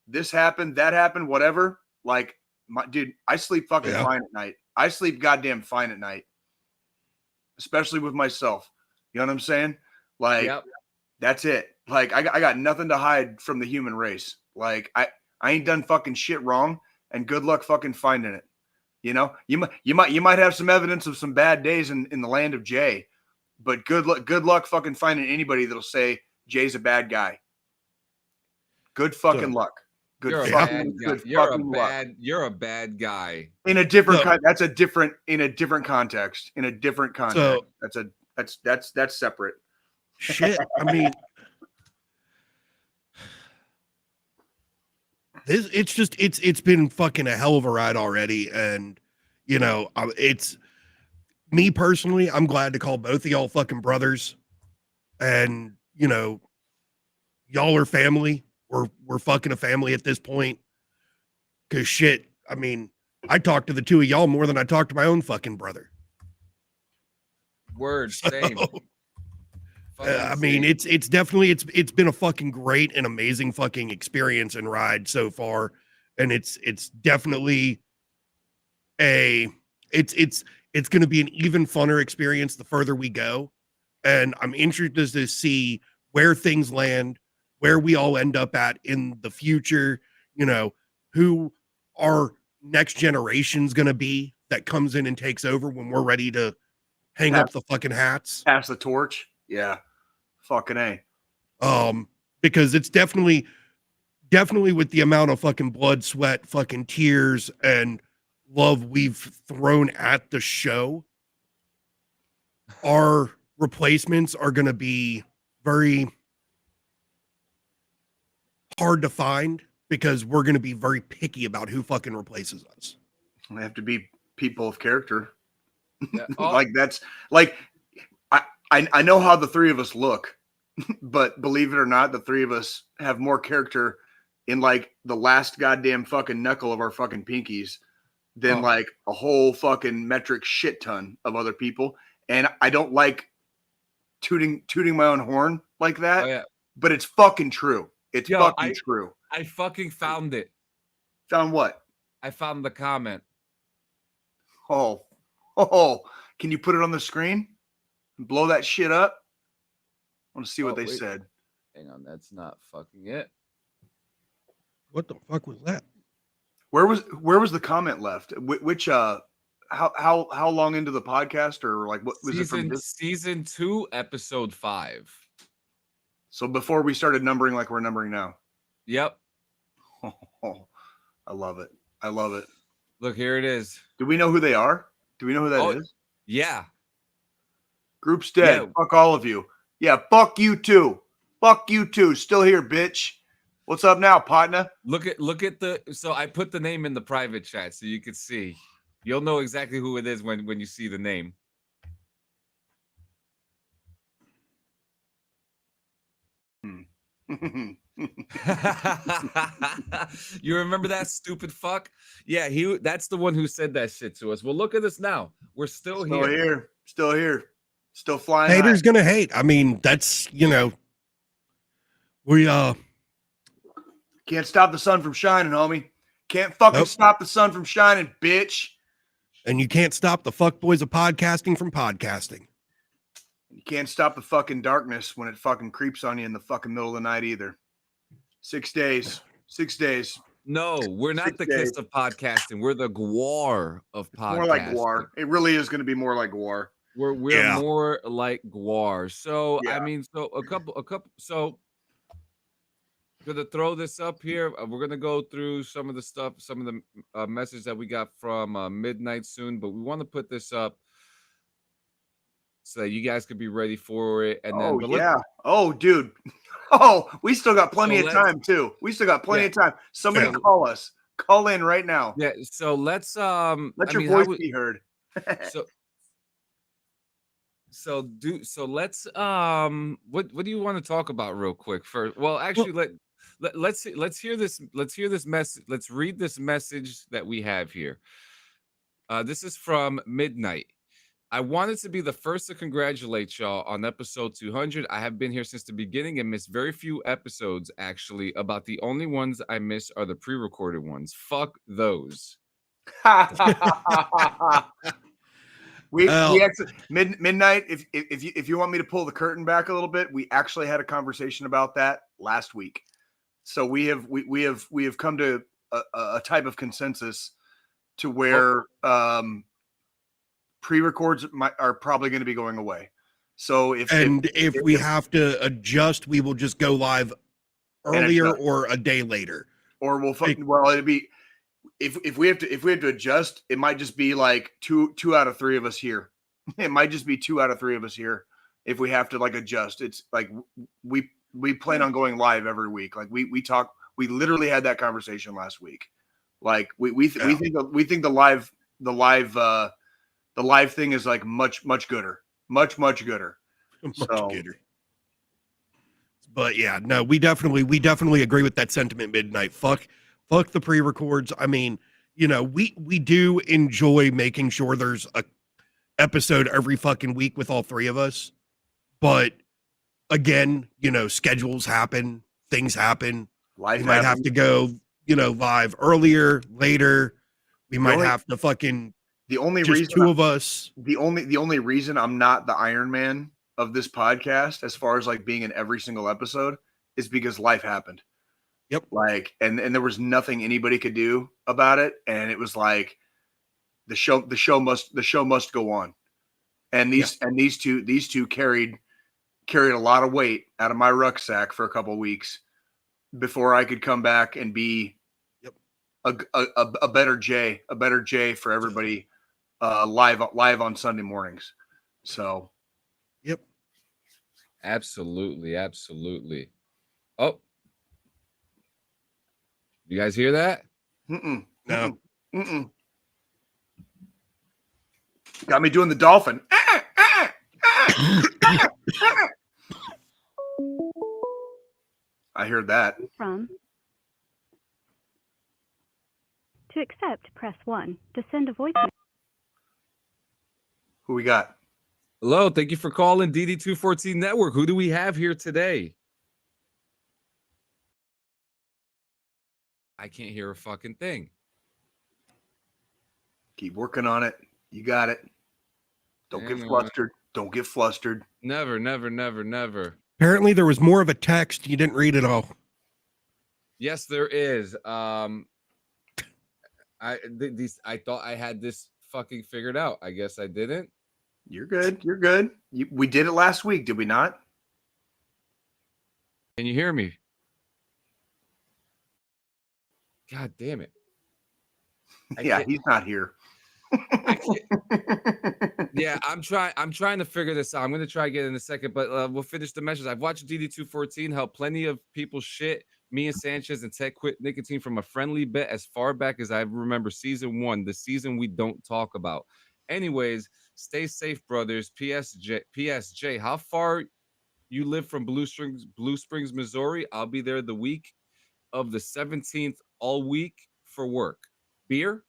This happened, that happened, whatever. Like, dude, I sleep fucking fine at night. I sleep goddamn fine at night, especially with myself. You know what I'm saying? Like, That's it. Like, I got nothing to hide from the human race. Like, I ain't done fucking shit wrong, and good luck fucking finding it. You know, you might have some evidence of some bad days in the land of Jay, but good luck fucking finding anybody that'll say Jay's a bad guy. Good fucking luck. You're a bad guy. In a different in a different context. So, that's separate. Shit. I mean, it's been fucking a hell of a ride already. And, you know, it's me personally, I'm glad to call both of y'all fucking brothers. And, you know, y'all are family. We're fucking a family at this point. Cause shit, I mean, I talk to the two of y'all more than I talk to my own fucking brother. Word, same. I mean, it's definitely, it's been a fucking great and amazing fucking experience and ride so far. And it's definitely it's going to be an even funner experience the further we go. And I'm interested to see where things land, where we all end up at in the future, you know, who our next generation's going to be that comes in and takes over when we're ready to hang up the fucking hats. Pass the torch. Yeah. Fucking A. Because it's definitely with the amount of fucking blood, sweat, fucking tears, and love we've thrown at the show, our replacements are going to be very hard to find because we're going to be very picky about who fucking replaces us. They have to be people of character. Yeah. Like, that's like, I know how the three of us look, but believe it or not, the three of us have more character in like the last goddamn fucking knuckle of our fucking pinkies than like a whole fucking metric shit ton of other people. And I don't like tooting my own horn like that, but it's fucking true. It's fucking true. I fucking found it. Found what? I found the comment. Oh, can you put it on the screen? Blow that shit up. I want to see what they said. Hang on, that's not fucking it. What the fuck was that? Where was the comment left? Which how long into the podcast, or like what was it from? Season 2, episode 5. So before we started numbering like we're numbering now. Yep. Oh, I love it. I love it. Look, here it is. Do we know who they are? Do we know who that is? Yeah. Group's dead. Yeah. Fuck all of you. Yeah, fuck you too. Fuck you too. Still here, bitch. What's up now, partner? Look at the. So I put the name in the private chat so you could see. You'll know exactly who it is when you see the name. You remember that stupid fuck? Yeah, that's the one who said that shit to us. Well, look at us now. We're still here. Still here. Still flying. Haters gonna hate. I mean, that's, you know, we can't stop the sun from shining, homie. Can't fucking stop the sun from shining, bitch. And you can't stop the fuckboys of podcasting from podcasting. You can't stop the fucking darkness when it fucking creeps on you in the fucking middle of the night either. 6 days. 6 days. No, we're not the kiss of podcasting. We're the guar of podcasting. More like guar. It really is going to be more like guar. We're more like guar. So I mean, so a couple. So gonna throw this up here. We're gonna go through some of the stuff, some of the messages that we got from midnight soon. But we want to put this up so that you guys could be ready for it. And then, oh, dude. Oh, we still got plenty of time too. We still got plenty of time. Somebody call us. Call in right now. Yeah. So let's let your voice be heard. So let's what do you want to talk about real quick first? Well, actually, let's hear this message. Let's read this message that we have here. This is from Midnight. I wanted to be the first to congratulate y'all on episode 200. I have been here since the beginning and missed very few episodes, actually. About the only ones I miss are the pre-recorded ones. Fuck those. We actually Midnight. If you want me to pull the curtain back a little bit, we actually had a conversation about that last week. So we have come to a type of consensus to where pre-records are probably going to be going away. So if we have to adjust, we will just go live earlier or a day later, or it'd be if we have to adjust, it might just be like two out of 3 of us here. It might just be 2 out of 3 of us here if we have to like adjust. It's like we plan on going live every week. Like we literally had that conversation last week. Like we think the live thing is like much gooder. Much gooder. Gooder. But yeah, no, we definitely agree with that sentiment, Midnight. Fuck the pre-records. I mean, we do enjoy making sure there's a episode every fucking week with all 3 of us. But again, schedules happen, things happen. Life might have to go, live earlier, later. We might have to fucking the only just reason 2 of us. The only reason I'm not the Iron Man of this podcast, as far as like being in every single episode, is because life happened. Yep. Like, and there was nothing anybody could do about it, and it was like the show must go on. And these two carried a lot of weight out of my rucksack for a couple of weeks before I could come back and be a better Jay for everybody live on Sunday mornings. So, yep, absolutely. Oh, you guys hear that? No. Got me doing the dolphin. I heard that. To accept, press 1. To send a voicemail. Who we got? Hello, thank you for calling DD214 Network. Who do we have here today? I can't hear a fucking thing. Keep working on it. You got it. Don't get flustered. Don't get flustered. Never. Apparently there was more of a text. You didn't read it all. Yes, there is. I thought I had this fucking figured out. I guess I didn't. You're good. We did it last week, did we not? Can you hear me? God damn it. Yeah, he's not here. Yeah, I'm trying to figure this out. I'm going to try again in a second, but we'll finish the message. I've watched DD214 help plenty of people shit me and Sanchez and Ted quit nicotine from a friendly bet as far back as I remember season 1, the season we don't talk about. Anyways, stay safe, brothers. PSJ, how far you live from Blue Springs, Missouri? I'll be there the week of the 17th all week for work. Beer?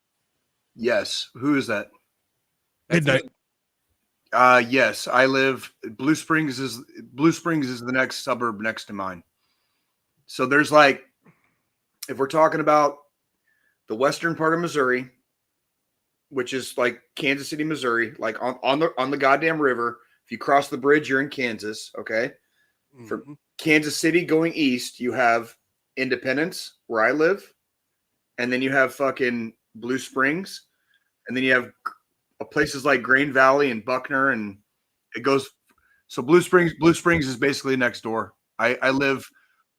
Yes. Who is that? Midnight. Yes, I live. Blue Springs is the next suburb next to mine. So there's like, if we're talking about the western part of Missouri, which is like Kansas City, Missouri, like on the goddamn river. If you cross the bridge, you're in Kansas. Okay. Mm-hmm. For Kansas City going east, you have Independence, where I live, and then you have fucking Blue Springs, and then you have places like Grain Valley and Buckner, and it goes. So Blue Springs is basically next door. I live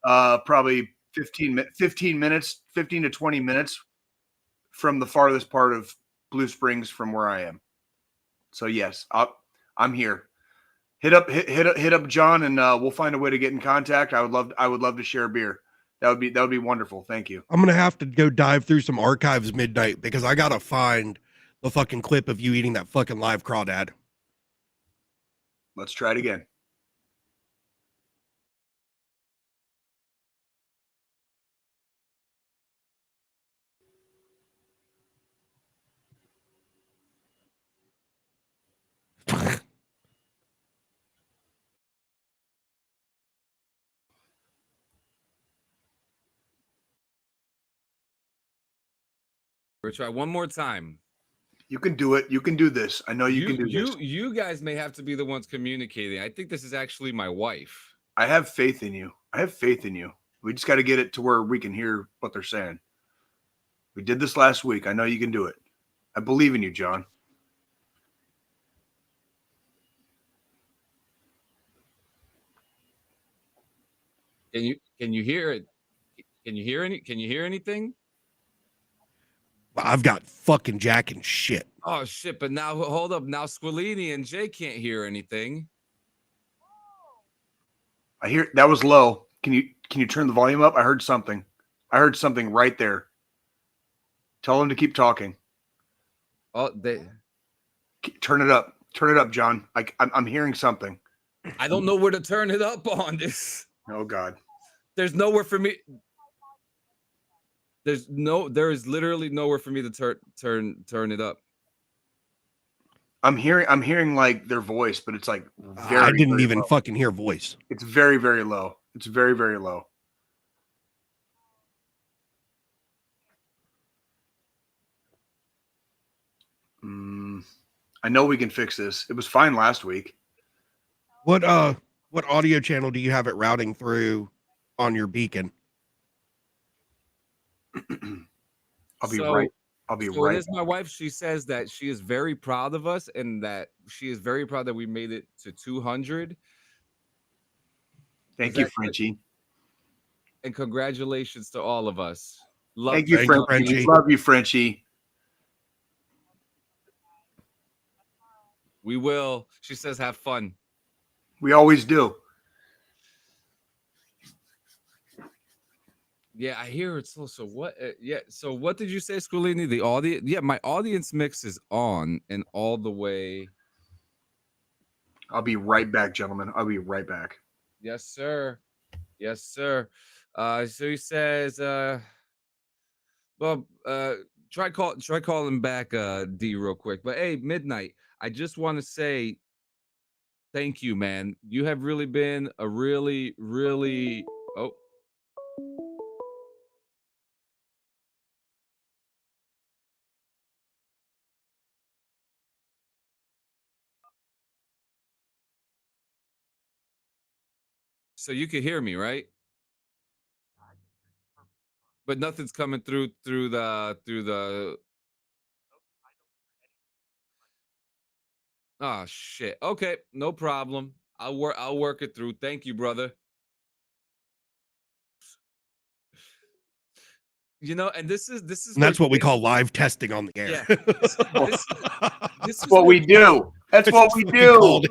probably 15 to 20 minutes from the farthest part of Blue Springs from where I am. So yes, I'm here. Hit up John, and we'll find a way to get in contact. I would love to share a beer. That would be wonderful. Thank you. I'm gonna have to go dive through some archives midnight because I gotta find the fucking clip of you eating that fucking live crawdad. Let's try it again. We'll try one more time. You can do it. You can do this. I know you can do this. You guys may have to be the ones communicating. I think this is actually my wife. I have faith in you. I have faith in you. We just got to get it to where we can hear what they're saying. We did this last week. I know you can do it. I believe in you, John. Can you hear it? Can you hear anything? I've got fucking jack and shit. Oh shit! But now hold up. Now Squilini and Jay can't hear anything. I hear that was low. Can you turn the volume up? I heard something. I heard something right there. Tell them to keep talking. Oh, turn it up. Turn it up, John. I'm hearing something. I don't know where to turn it up on this. Oh God. There's nowhere for me. There is literally nowhere for me to turn it up. I'm hearing like their voice, but it's like very, I didn't very even low. fucking hear voice. It's very, very low. It's very, very low. I know we can fix this. It was fine last week. What audio channel do you have it routing through on your beacon? I'll be right. So it is my wife. She says that she is very proud of us and that she is very proud that we made it to 200. Thank you, Frenchie. And congratulations to all of us. Thank you, Frenchie. Love you, Frenchie. We will. She says, have fun. We always do. Yeah, I hear it. So what? Yeah. So what did you say, Squilini? The audience? Yeah, my audience mix is on and all the way. I'll be right back, gentlemen. I'll be right back. Yes, sir. Yes, sir. So he says, try calling back, D, real quick. But hey, Midnight, I just want to say thank you, man. You have really been a really, really. Oh. So you can hear me, right? But nothing's coming through the. Oh shit. Okay, no problem. I'll work it through. Thank you, brother. You know, and this is and that's what we call live testing on the air. Yeah. This is what we do. That's what we do.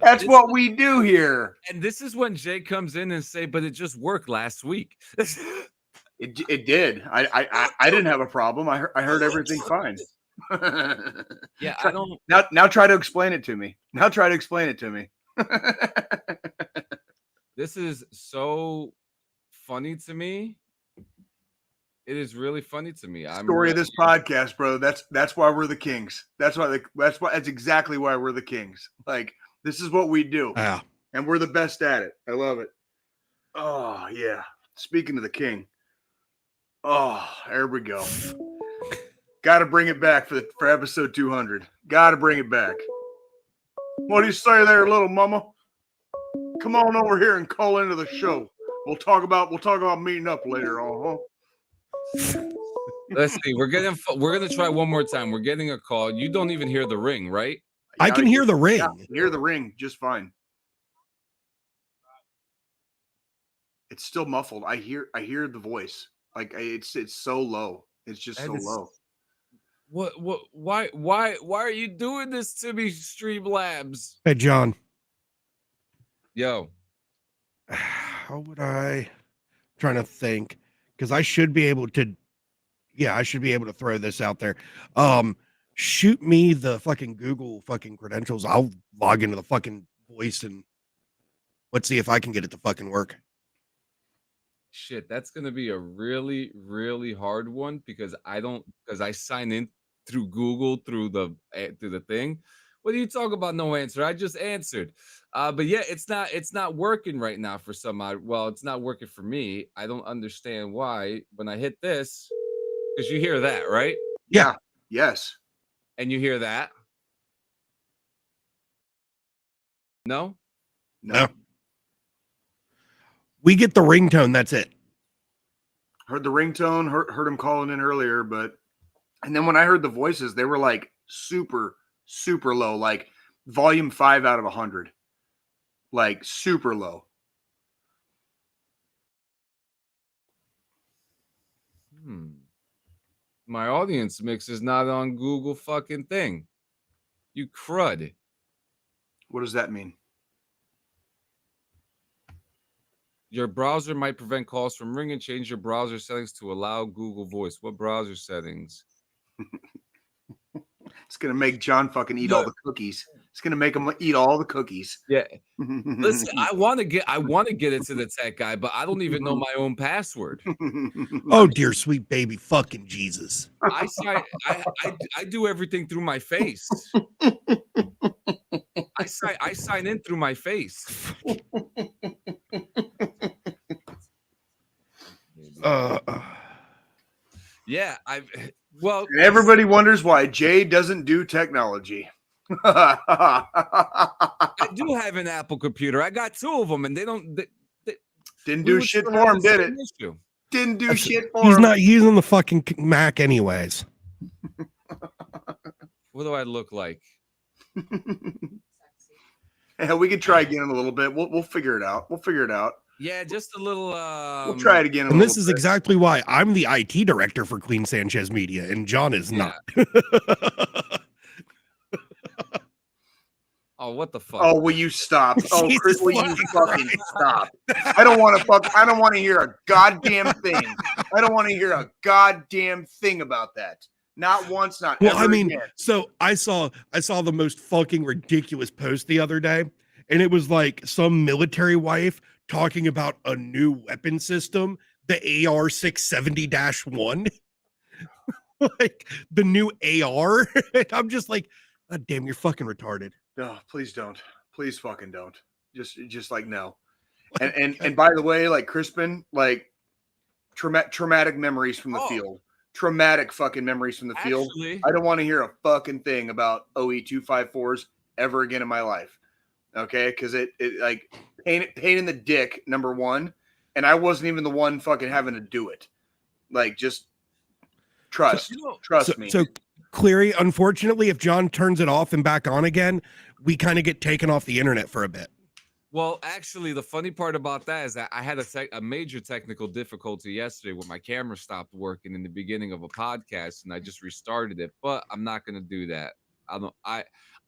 That's what we do here. And this is when Jay comes in and say, "But it just worked last week." It did. I didn't have a problem. I heard everything fine. Yeah, I don't. Now try to explain it to me. Now try to explain it to me. This is so funny to me. It is really funny to me. Story of this podcast, bro. That's why we're the kings. That's exactly why we're the kings. Like, this is what we do. Yeah. And we're the best at it. I love it. Oh, yeah. Speaking of the king. Oh, there we go. Got to bring it back for episode 200. Got to bring it back. What do you say there, little mama? Come on over here and call into the show. We'll talk about meeting up later on, huh? Let's see. We're gonna try one more time. We're getting a call. You don't even hear the ring, right? I can hear the ring. Yeah, hear the ring just fine. It's still muffled. I hear the voice. Like it's so low. It's just so low. What? Why are you doing this to me, Streamlabs? Hey, John. Yo. How would I Trying to think, because I should be able to. Yeah, I should be able to throw this out there. Shoot me the fucking Google fucking credentials. I'll log into the fucking voice and let's see if I can get it to fucking work. Shit, that's gonna be a really, really hard one because I sign in through Google through the thing. What are you talking about? No answer. I just answered. But yeah, it's not working right now for some odd. Well, it's not working for me. I don't understand why. When I hit this, because you hear that, right? Yeah. Yes. And you hear that? No? No. We get the ringtone. That's it. Heard the ringtone. Heard him calling in earlier, and then when I heard the voices, they were like super, super low, like volume 5 out of 100, like super low. My audience mix is not on Google fucking thing. You crud. What does that mean? Your browser might prevent calls from ringing. Change your browser settings to allow Google Voice. What browser settings? It's going to make John fucking eat all the cookies. It's going to make him eat all the cookies. Yeah. Listen, I want to get it to the tech guy, but I don't even know my own password. Oh, dear sweet baby fucking Jesus. I do everything through my face. I sign in through my face. Yeah, well, and everybody wonders why Jay doesn't do technology. I do have an Apple computer. I got 2 of them, and they didn't do shit for him, did it? Issue. Didn't do shit for He's him. not using the fucking Mac anyways. What do I look like? Hell, we can try again in a little bit. We'll figure it out. We'll figure it out. Yeah, just a little. We'll try it again. And this is exactly why I'm the IT director for Queen Sanchez Media, and John is not. Oh, what the fuck? Oh, will you stop? Oh, Chris, will you fucking stop? I don't want to hear a goddamn thing. I don't want to hear a goddamn thing about that. Not once, not well, ever I mean, again. So I saw the most fucking ridiculous post the other day, and it was like some military wife talking about a new weapon system, the AR-670-1. Like the new AR. I'm just like, God damn, you're fucking retarded. No, please don't. Please fucking don't. Just like no. And by the way, like Crispin, like traumatic memories from the field. Traumatic fucking memories from the field. I don't want to hear a fucking thing about OE-254s ever again in my life. Okay, because it like pain in the dick, number one, and I wasn't even the one fucking having to do it. Like, just trust me. So Cleary, unfortunately, if John turns it off and back on again, we kind of get taken off the internet for a bit. Well, actually, the funny part about that is that I had a major technical difficulty yesterday when my camera stopped working in the beginning of a podcast, and I just restarted it. But I'm not going to do that.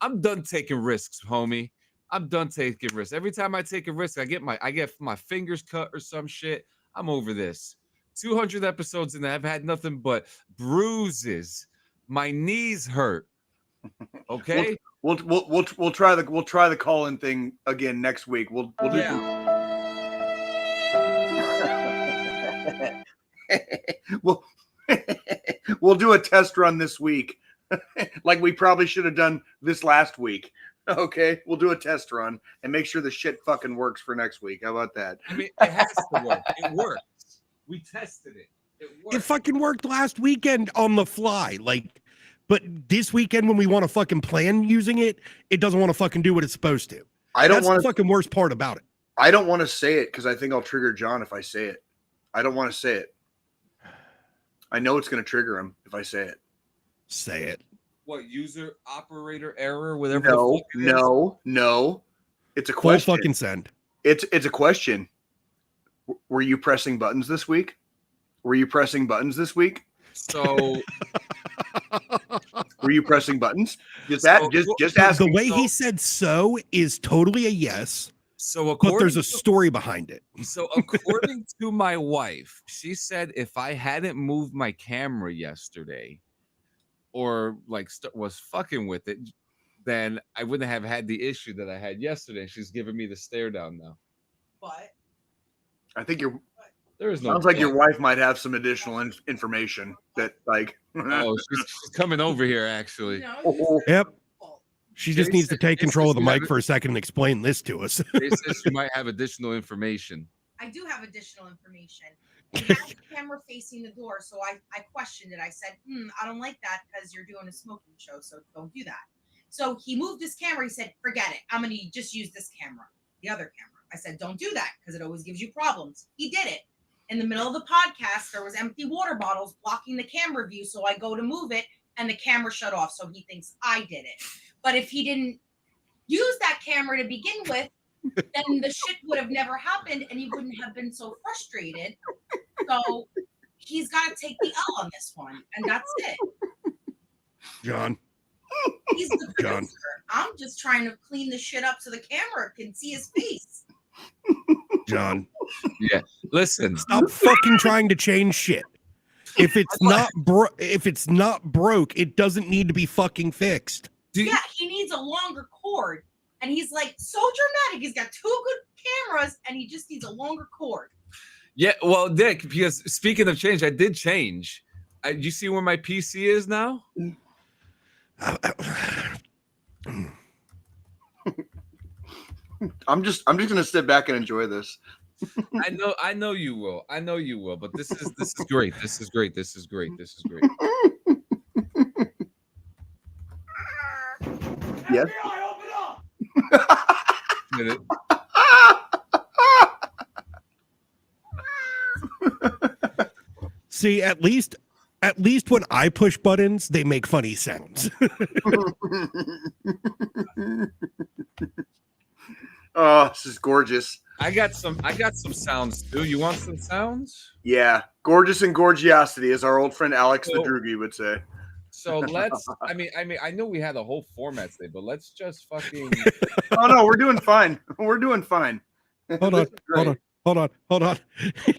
I'm done taking risks, homie. I'm done taking risks. Every time I take a risk, I get my fingers cut or some shit. I'm over this. 200 episodes and I've had nothing but bruises. My knees hurt. Okay. We'll try the call-in thing again next week. We'll do a test run this week, like we probably should have done this last week. Okay, we'll do a test run and make sure the shit fucking works for next week. How about that? I mean, it has to work. It works. We tested it. It fucking worked last weekend on the fly. Like, but this weekend when we want to fucking plan using it, it doesn't want to fucking do what it's supposed to. That's the fucking worst part about it. I don't want to say it because I think I'll trigger John if I say it. I don't want to say it. I know it's going to trigger him if I say it. Say it. What, user operator error? Whatever. No. It's a question. Full fucking send. It's a question. Were you pressing buttons this week? So were you pressing buttons? Just ask. The way he said so is totally a yes. So but there's a story behind it. So according to my wife, she said if I hadn't moved my camera yesterday or like was fucking with it, then I wouldn't have had the issue that I had yesterday. She's giving me the stare down now. But I think there is no. Sounds like your wife might have some additional information that, like. Oh, she's coming over here actually. Yep. She just needs to take control of the mic for a second and explain this to us. They said she might have additional information. I do have additional information. He had the camera facing the door, so I questioned it. I said, I don't like that because you're doing a smoking show, so don't do that. So he moved his camera. He said, forget it. I'm going to just use this camera, the other camera. I said, don't do that because it always gives you problems. He did it. In the middle of the podcast, there was empty water bottles blocking the camera view, so I go to move it, and the camera shut off, so he thinks I did it. But if he didn't use that camera to begin with, then the shit would have never happened and he wouldn't have been so frustrated. So he's got to take the L on this one. And that's it. John. He's the producer. John. I'm just trying to clean the shit up so the camera can see his face. John. Yeah. Listen. Stop fucking trying to change shit. If it's not broke, it doesn't need to be fucking fixed. Yeah, he needs a longer cord. And he's like so dramatic. He's got 2 good cameras and he just needs a longer cord. Yeah, well, Dick, because speaking of change, I did change. You see where my PC is now? I'm just gonna sit back and enjoy this. I know you will. I know you will, but this is great. This is great. This is great. This is great. Yes. See, at least when I push buttons, they make funny sounds. Oh, this is gorgeous. I got some sounds too. You want some sounds? Yeah, gorgeous and gorgiosity, as our old friend Alex the Droogie would say. So let's. I mean, I know we had a whole format today, but let's just fucking. Oh no, we're doing fine. We're doing fine. Hold on.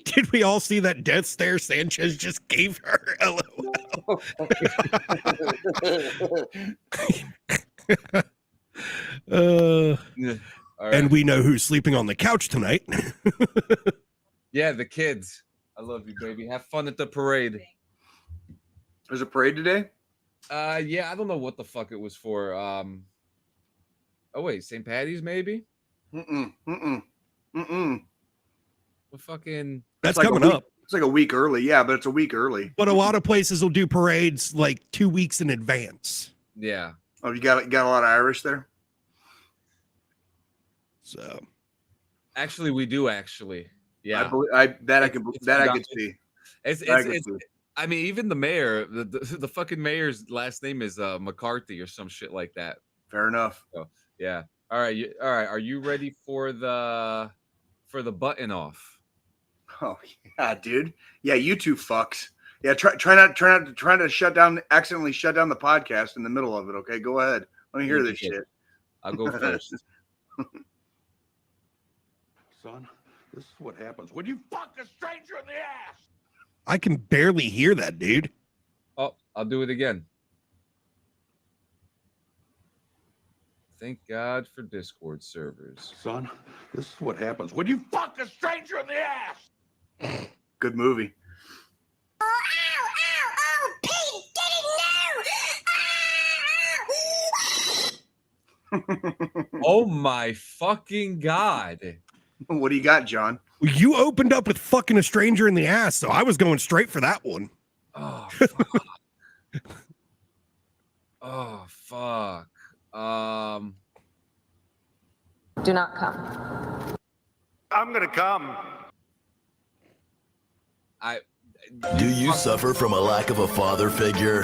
Did we all see that death stare Sanchez just gave her? LOL. Yeah. Right. And we know who's sleeping on the couch tonight. Yeah, the kids. I love you, baby. Have fun at the parade. There's a parade today? Yeah, I don't know what the fuck it was for. Oh wait, St. Patty's maybe? What fucking That's like coming up. It's like a week early, yeah, but it's a week early. But a lot of places will do parades like 2 weeks in advance. Yeah. Oh, you got a lot of Irish there? So actually we do actually. Yeah. I could see. It's I mean, even the mayor, the fucking mayor's last name is McCarthy or some shit like that. Fair enough. So, yeah. All right. Are you ready for the button off? Oh yeah, dude. Yeah, you two fucks. Yeah, try not to accidentally shut down the podcast in the middle of it. Okay, go ahead. Let me hear this shit. I'll go first. Son, this is what happens when you fuck a stranger in the ass. I can barely hear that, dude. Oh, I'll do it again. Thank God for Discord servers. Son, this is what happens when you fuck a stranger in the ass. Good movie. Oh, Pete, Oh my fucking God. What do you got, John? You opened up with fucking a stranger in the ass, so I was going straight for that one. Oh, fuck. Oh, fuck. Do not come. I'm gonna come. Do you suffer from a lack of a father figure?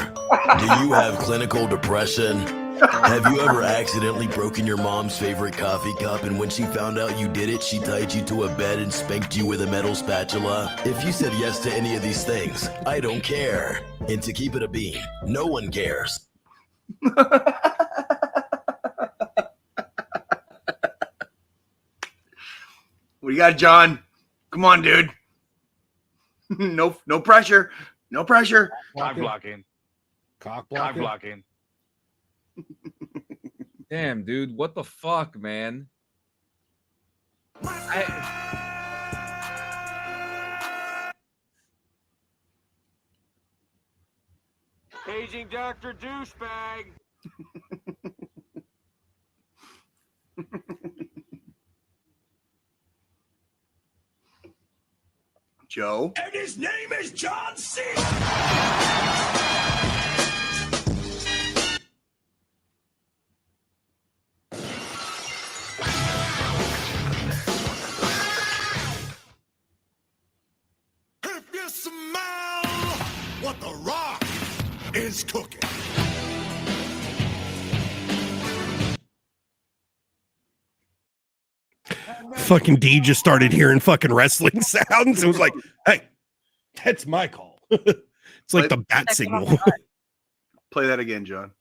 Do you have clinical depression? Have you ever accidentally broken your mom's favorite coffee cup, and when she found out you did it, she tied you to a bed and spanked you with a metal spatula? If you said yes to any of these things, I don't care. And to keep it a bean, no one cares. What do you got, John? Come on, dude. No pressure. No pressure. Cock blocking. Cock Cock blocking. blocking. Damn, dude. What the fuck, man? Paging Dr. Douchebag. Joe. And his name is John Cena. If you smell what the Rock is cooking. Fucking D just started hearing fucking wrestling sounds. It was like, hey, that's my call. It's like the bat signal. Play that again, John.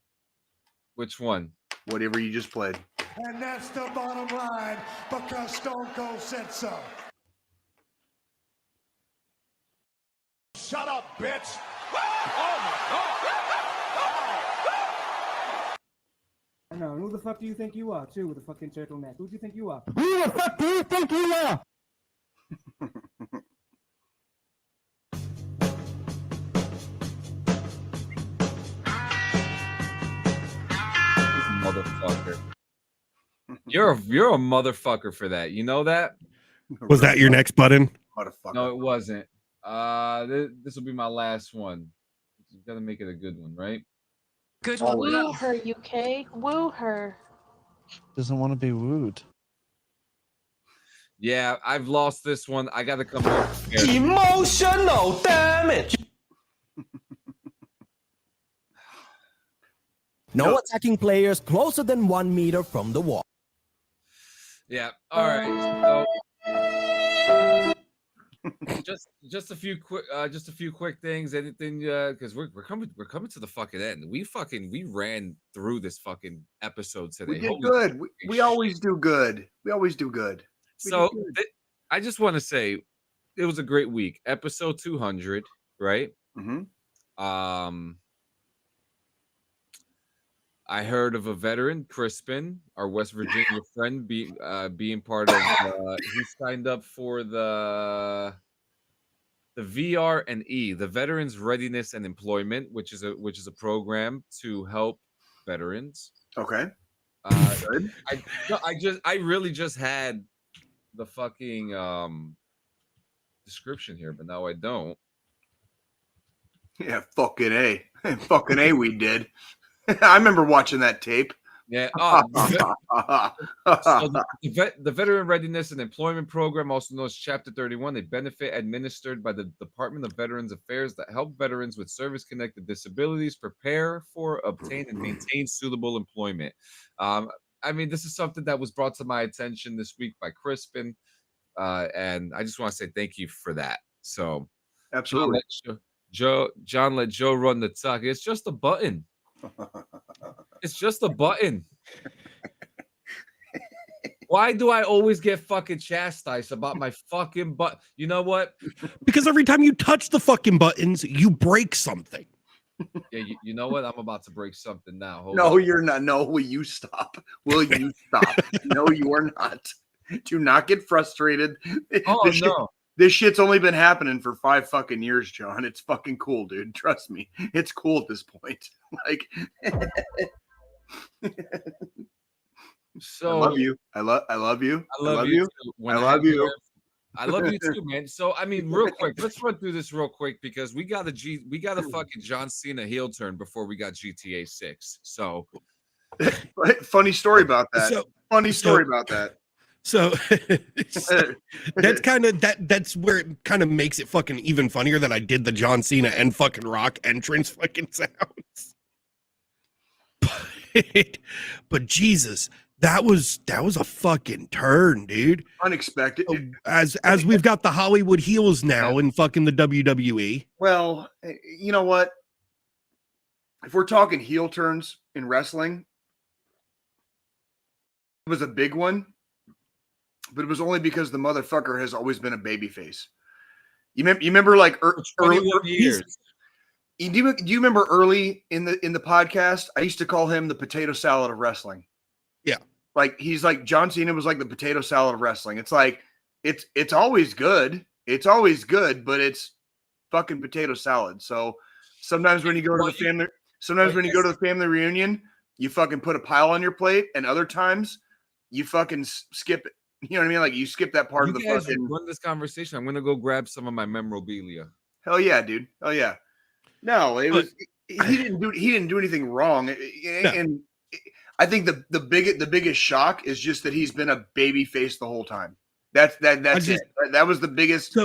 Which one? Whatever you just played. And that's the bottom line because Stone Cold said so. Shut up, bitch. Oh my God. I know. Who the fuck do you think you are, too, with a fucking turtleneck? Who do you think you are? Who the fuck do you think you are? Motherfucker. You're a motherfucker for that. You know that? Was that your next button? Motherfucker. No, it wasn't. This will be my last one. You gotta make it a good one, right? Good one. Woo her, UK. Woo her. Doesn't want to be wooed. Yeah, I've lost this one. I gotta come more prepared. Emotional damage. No attacking players closer than 1 meter from the wall. Yeah. All right. So just a few quick things. Anything? Because we're coming to the fucking end. We ran through this fucking episode today. We did good. We always do good. We always do good. So I just want to say it was a great week. Episode 200, right? Mm-hmm. I heard of a veteran, Crispin, our West Virginia friend, being part of. He signed up for the VR and E, the Veterans Readiness and Employment, which is a program to help veterans. Okay. Good. I really just had the fucking description here, but now I don't. Yeah, fucking A. Fucking A, we did. I remember watching that tape. Yeah. So the Veteran Readiness and Employment Program, also known as Chapter 31, a benefit administered by the Department of Veterans Affairs that help veterans with service-connected disabilities prepare for, obtain, and maintain suitable employment. I mean, this is something that was brought to my attention this week by Crispin, and I just want to say thank you for that. So, absolutely, John, let Joe run the talk. It's just a button. It's just a button. Why do I always get fucking chastised about my fucking butt? You know what? Because every time you touch the fucking buttons, you break something. Yeah, you know what? I'm about to break something now. Hold no, on. You're not. No, will you stop? Will you stop? No, you are not. Do not get frustrated. Oh, no. This shit's only been happening for 5 fucking years, John. It's fucking cool, dude. Trust me. It's cool at this point. Like, so I love you. I love you. I love you. I love you. I love you too, man. So I mean, real quick, let's run through this real quick because we got a fucking John Cena heel turn before we got GTA 6. So funny story about that. So that's kind of that's where it kind of makes it fucking even funnier that I did the John Cena and fucking Rock entrance fucking sounds. But Jesus, that was a fucking turn, dude. Unexpected. As we've got the Hollywood heels now in fucking the WWE. Well, you know what? If we're talking heel turns in wrestling, it was a big one. but it was only because the motherfucker has always been a babyface. You remember like early 21 years. Do you remember early in the podcast? I used to call him the potato salad of wrestling. Yeah. Like he's like John Cena was like the potato salad of wrestling. It's like it's always good. It's always good, but it's fucking potato salad. So sometimes when you go to the family, when you go to the family reunion, you fucking put a pile on your plate, and other times you fucking skip it. You know what I mean? Like you skip that part of the fucking. Run this conversation. I'm gonna go grab some of my memorabilia. Hell yeah, dude. Hell yeah. No, it was he didn't do anything wrong, and I think the biggest shock is just that he's been a baby face the whole time. That's it. That was the biggest.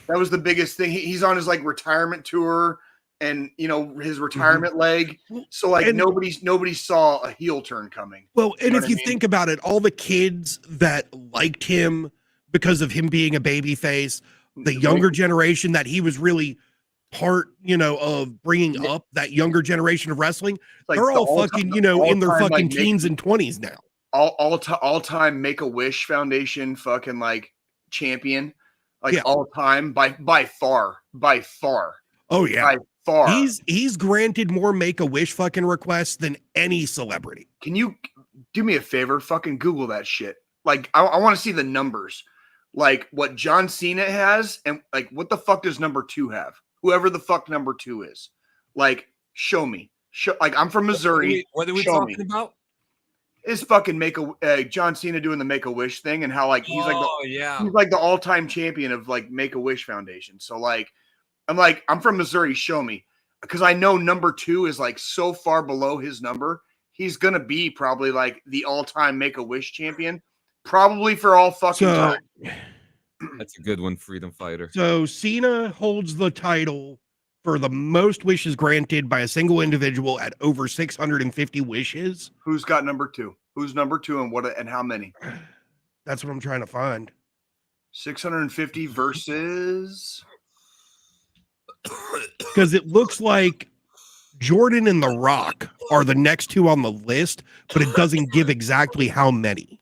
That was the biggest thing. He's on his like retirement tour, and you know his retirement leg. So like nobody saw a heel turn coming. Well, and if you think about it, all the kids that liked him because of him being a baby face, the younger generation that he was really part, of bringing up that younger generation of wrestling, like they're all fucking, in their fucking teens and 20s now. All time Make-A-Wish Foundation fucking like champion, all time by far. Oh yeah, by far. He's granted more Make-A-Wish fucking requests than any celebrity. Can you do me a favor? Fucking Google that shit. Like I want to see the numbers, like what John Cena has, and like what the fuck does number 2 have? Whoever the fuck number 2 is, like, show me. Like, I'm from Missouri. What are we talking about? Is fucking John Cena doing the Make-A-Wish thing, and how like he's like the all-time champion of like Make-A-Wish Foundation. So like, I'm from Missouri. Show me, because I know number 2 is like so far below his number. He's gonna be probably like the all-time Make-A-Wish champion, probably for all fucking time. That's a good one, Freedom Fighter. So Cena holds the title for the most wishes granted by a single individual at over 650 wishes. Who's got number 2? Who's number 2 and how many? That's what I'm trying to find. 650 versus. Because it looks like Jordan and The Rock are the next 2 on the list, but it doesn't give exactly how many.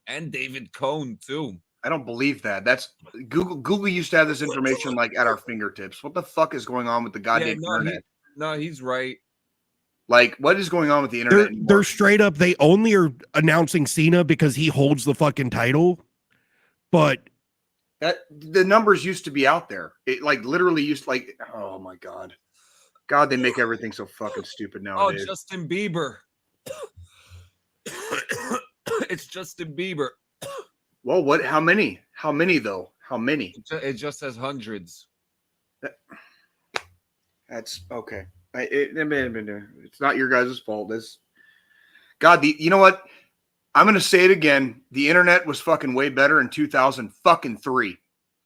And David Cohn too. I don't believe that. That's Google used to have this information like at our fingertips. What the fuck is going on with the goddamn internet? He's right. Like, what is going on with the internet? They're straight up. They only are announcing Cena because he holds the fucking title. But that the numbers used to be out there. It like literally used like, oh my god, they make everything so fucking stupid nowadays. Oh, Justin Bieber. It's Justin Bieber. Well, what? How many? How many though? How many? It just says hundreds. That's okay. It's not your guys' fault. This, God, you know what? I'm gonna say it again. The internet was fucking way better in 2003.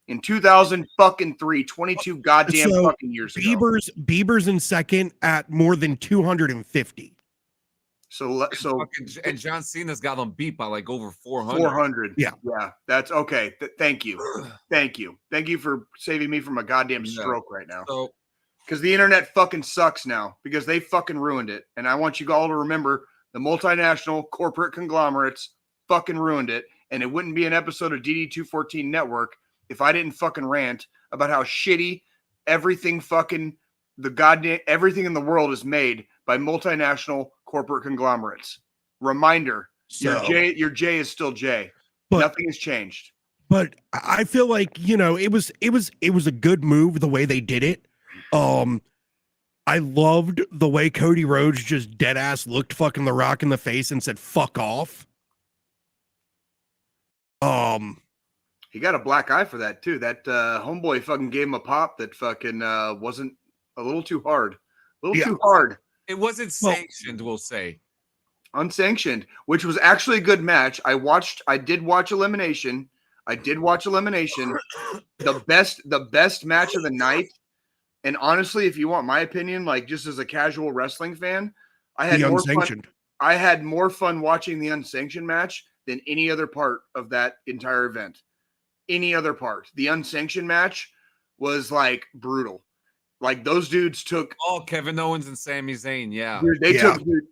In 2003, 22 goddamn fucking years ago. Bieber's in second at more than 250. And John Cena's got them beat by like over 400. 400. Yeah. That's okay. Thank you for saving me from a goddamn stroke right now. So, because the internet fucking sucks now because they fucking ruined it. And I want you all to remember the multinational corporate conglomerates fucking ruined it. And it wouldn't be an episode of DD214 Network if I didn't fucking rant about how shitty everything in the world is made by multinational corporate conglomerates. Reminder, your J is still J. But nothing has changed. But I feel like, it was a good move the way they did it. I loved the way Cody Rhodes just dead ass looked fucking The Rock in the face and said fuck off. He got a black eye for that too. That homeboy fucking gave him a pop that fucking wasn't a little too hard. Too hard. It wasn't sanctioned, we'll say. Unsanctioned, which was actually a good match. I did watch Elimination. The best match of the night. And honestly, if you want my opinion, like just as a casual wrestling fan, I had more fun watching the Unsanctioned match than any other part of that entire event. Any other part. The Unsanctioned match was like brutal. Like those dudes took Kevin Owens and Sami Zayn, yeah. Dude,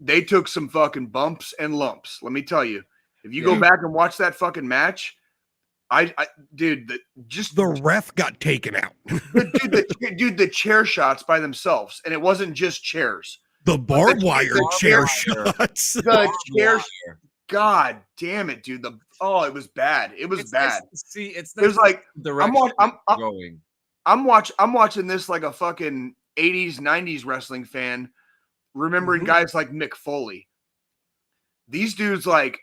they took some fucking bumps and lumps. Let me tell you. If you go back and watch that fucking match, dude, the ref got taken out. the chair shots by themselves, and it wasn't just chairs. The barbed wire chair shots. The chair. God damn it, dude. It was bad. It was bad. See, it was like I'm going. watching this like a fucking 80s, 90s wrestling fan, remembering guys like Mick Foley. These dudes like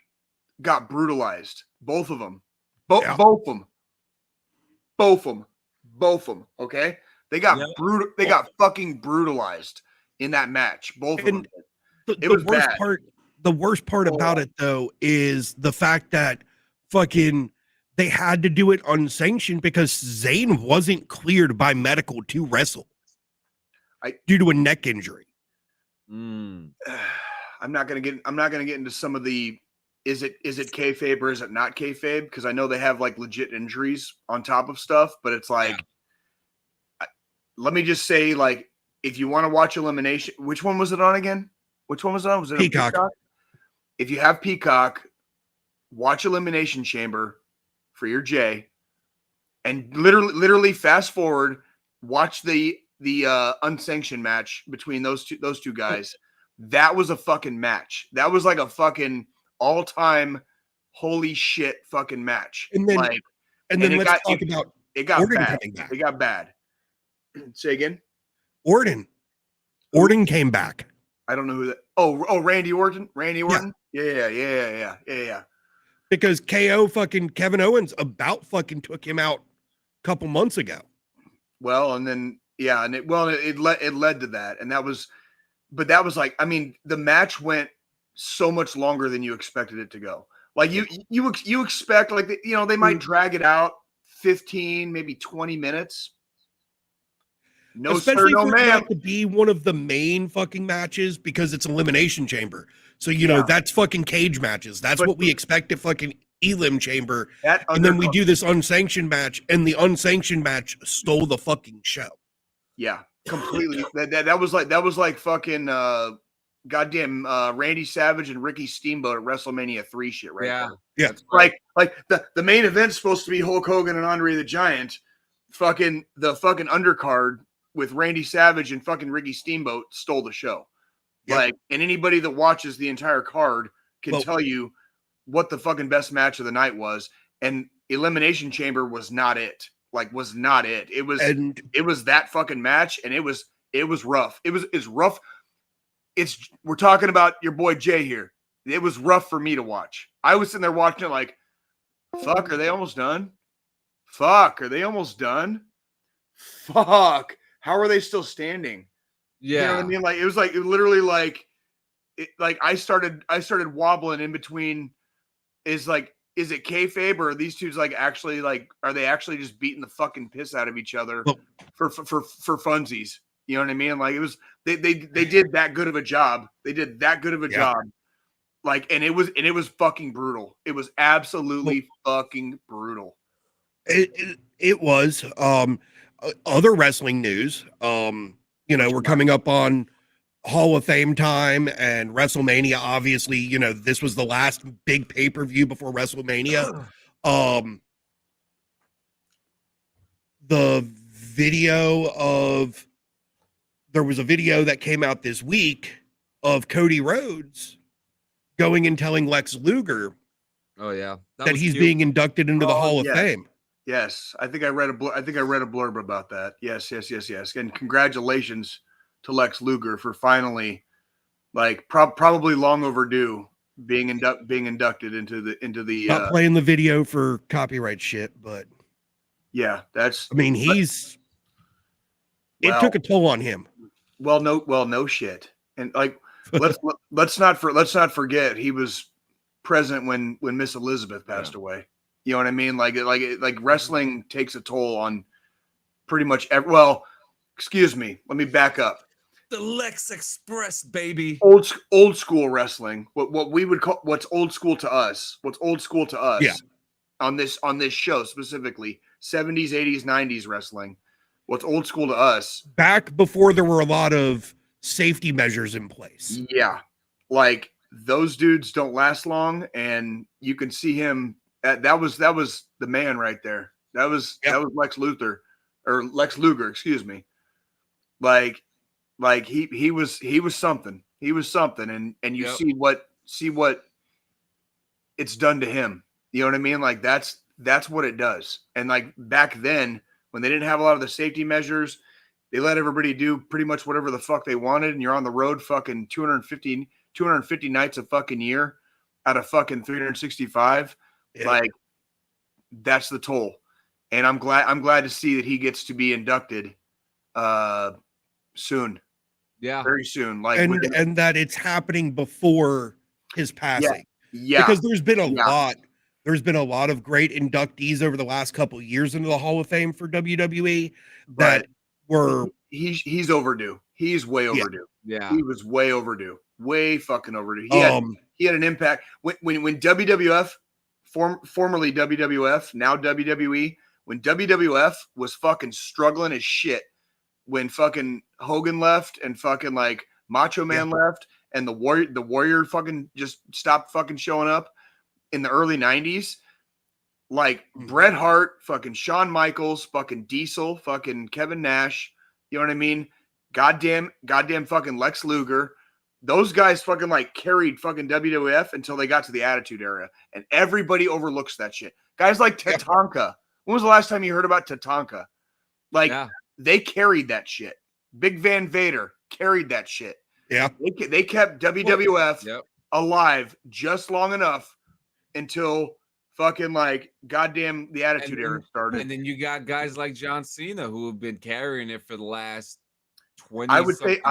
got brutalized. Both of them. Both of them. Okay. They got They got fucking brutalized in that match. Both of them. It was bad. The worst part about it though is the fact that fucking they had to do it unsanctioned because Zayn wasn't cleared by medical to wrestle due to a neck injury. I'm not gonna get into some of the is it kayfabe or is it not kayfabe, because I know they have like legit injuries on top of stuff, but it's like let me just say, like, if you want to watch Elimination, which one was it on again? Which one was it on? Was it Peacock? If you have Peacock, watch Elimination Chamber for your J, and literally fast forward, watch the unsanctioned match between those two guys. That was a fucking match. That was like a fucking all-time holy shit fucking match. And then let's talk about it got Orton bad. coming back. It got bad. Say again. Orton came back. I don't know who that. Oh, Randy Orton. Yeah. Because KO fucking Kevin Owens about fucking took him out a couple months ago. Well, and then it led to that, and that was like, I mean, the match went so much longer than you expected it to go. Like you expect, like, they might drag it out 15, maybe 20 minutes. No, especially sir, no, for it ma'am. not to be one of the main fucking matches because it's Elimination Chamber. So know that's fucking cage matches. That's what we expect at fucking Elim Chamber. And then we do this unsanctioned match, and the unsanctioned match stole the fucking show. Yeah, completely. that was like fucking goddamn Randy Savage and Ricky Steamboat at WrestleMania 3 shit, right? Yeah. Right. Like the main event's supposed to be Hulk Hogan and Andre the Giant. The fucking undercard with Randy Savage and fucking Ricky Steamboat stole the show. Yep. Like, and anybody that watches the entire card can tell you what the fucking best match of the night was. And Elimination Chamber was not it. Like, was not it. It was that fucking match, and it was rough. It's rough. We're talking about your boy Jay here. It was rough for me to watch. I was sitting there watching it like, fuck, are they almost done? Fuck, are they almost done? Fuck, how are they still standing? Yeah, you know what I mean. Like, it was like literally like, I started wobbling in between. Is it kayfabe, or are these two like actually, like, are they actually just beating the fucking piss out of each other for funsies? You know what I mean? Like, it was they did that good of a job. They did that good of a job. Like, and it was fucking brutal. It was absolutely fucking brutal. It was. Other wrestling news. We're coming up on Hall of Fame time and WrestleMania. Obviously, this was the last big pay-per-view before WrestleMania. There was a video that came out this week of Cody Rhodes going and telling Lex Luger that he's being inducted into the Hall of Fame. Yes, I think I read a blurb about that. Yes. And congratulations to Lex Luger for finally, like, probably long overdue, being inducted into the. Not playing the video for copyright shit, but yeah, it took a toll on him. Well, no shit, and like let's not forget he was present when Miss Elizabeth passed away. You know what I mean? Like wrestling takes a toll on pretty much excuse me. Let me back up. The Lex Express, baby. Old school wrestling. What we would call what's old school to us. Yeah. On this show specifically, 70s, 80s, 90s wrestling. What's old school to us. Back before there were a lot of safety measures in place. Yeah. Like those dudes don't last long, and you can see him. That was the man right there. That was Lex Luger, excuse me. Like he was something. He was something, and you see what it's done to him. You know what I mean? Like that's what it does. And like back then, when they didn't have a lot of the safety measures, they let everybody do pretty much whatever the fuck they wanted, and you're on the road fucking 250 nights a fucking year out of fucking 365. Yeah. Like that's the toll. And I'm glad to see that he gets to be inducted soon. Yeah. Very soon. Like and that it's happening before his passing. Yeah. Because there's been a lot of great inductees over the last couple of years into the Hall of Fame for WWE that were he's overdue. He's way overdue. Yeah. He was way overdue. Way fucking overdue. He had an impact when WWF, formerly WWF, now WWE, when WWF was fucking struggling as shit, when fucking Hogan left and fucking like Macho Man left and the Warrior fucking just stopped fucking showing up in the early 90s, like Bret Hart, fucking Shawn Michaels, fucking Diesel, fucking Kevin Nash, you know what I mean? Goddamn fucking Lex Luger. Those guys fucking like carried fucking WWF until they got to the Attitude Era, and everybody overlooks that shit. Guys like Tatanka. When was the last time you heard about Tatanka? Like they carried that shit. Big Van Vader carried that shit. Yeah. They kept WWF alive just long enough until fucking like goddamn the Attitude Era started. And then you got guys like John Cena who have been carrying it for the last 20 I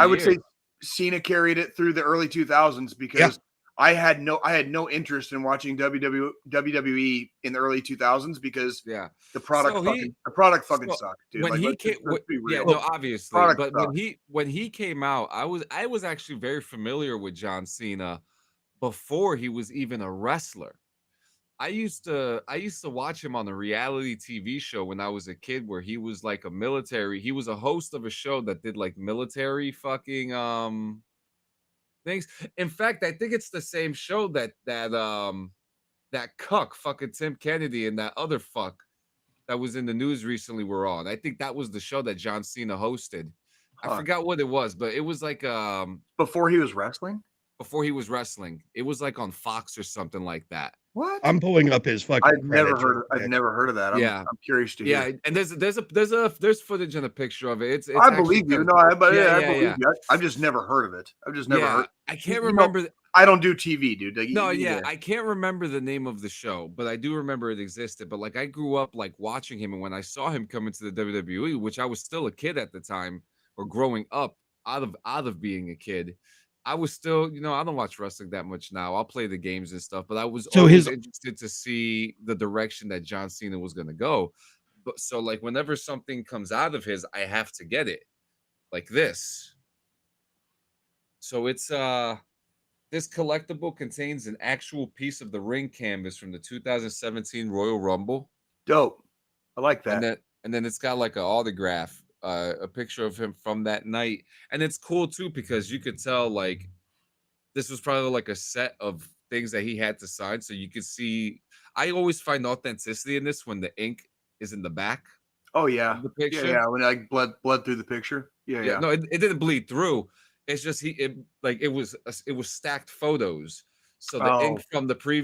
would say Cena carried it through the early 2000s because I had no interest in watching WWE in the early 2000s because the product fucking sucked, dude. When like, he came, obviously, but when he came out, I was actually very familiar with John Cena before he was even a wrestler. I used to watch him on a reality TV show when I was a kid where he was like he was a host of a show that did like military fucking things. In fact, I think it's the same show that cuck fucking Tim Kennedy and that other fuck that was in the news recently were on. I think that was the show that John Cena hosted. I forgot what it was, but it was like before he was wrestling? Before he was wrestling. It was like on Fox or something like that. What? I'm pulling up his fucking. I've never heard of that. I'm curious to hear. Yeah, and there's footage and a picture of it. It's I believe you. No, I believe you. I've just never heard of it. I've just never heard. I can't remember. I don't do TV, dude. I can't remember the name of the show, but I do remember it existed. But like I grew up like watching him, and when I saw him come into the WWE, which I was still a kid at the time, or growing up out of being a kid. I was still, I don't watch wrestling that much now. I'll play the games and stuff, but I was always interested to see the direction that John Cena was going to go. But so like whenever something comes out of his, I have to get it like this. So it's this collectible contains an actual piece of the ring canvas from the 2017 Royal Rumble. Dope. I like that. And then it's got like an autograph. A picture of him from that night, and it's cool too because you could tell like this was probably like a set of things that he had to sign, so you could see. I always find authenticity in this when the ink is in the back. Oh yeah, the picture. Yeah, when like blood through the picture. Yeah. No, it didn't bleed through. It's just it was stacked photos, so the ink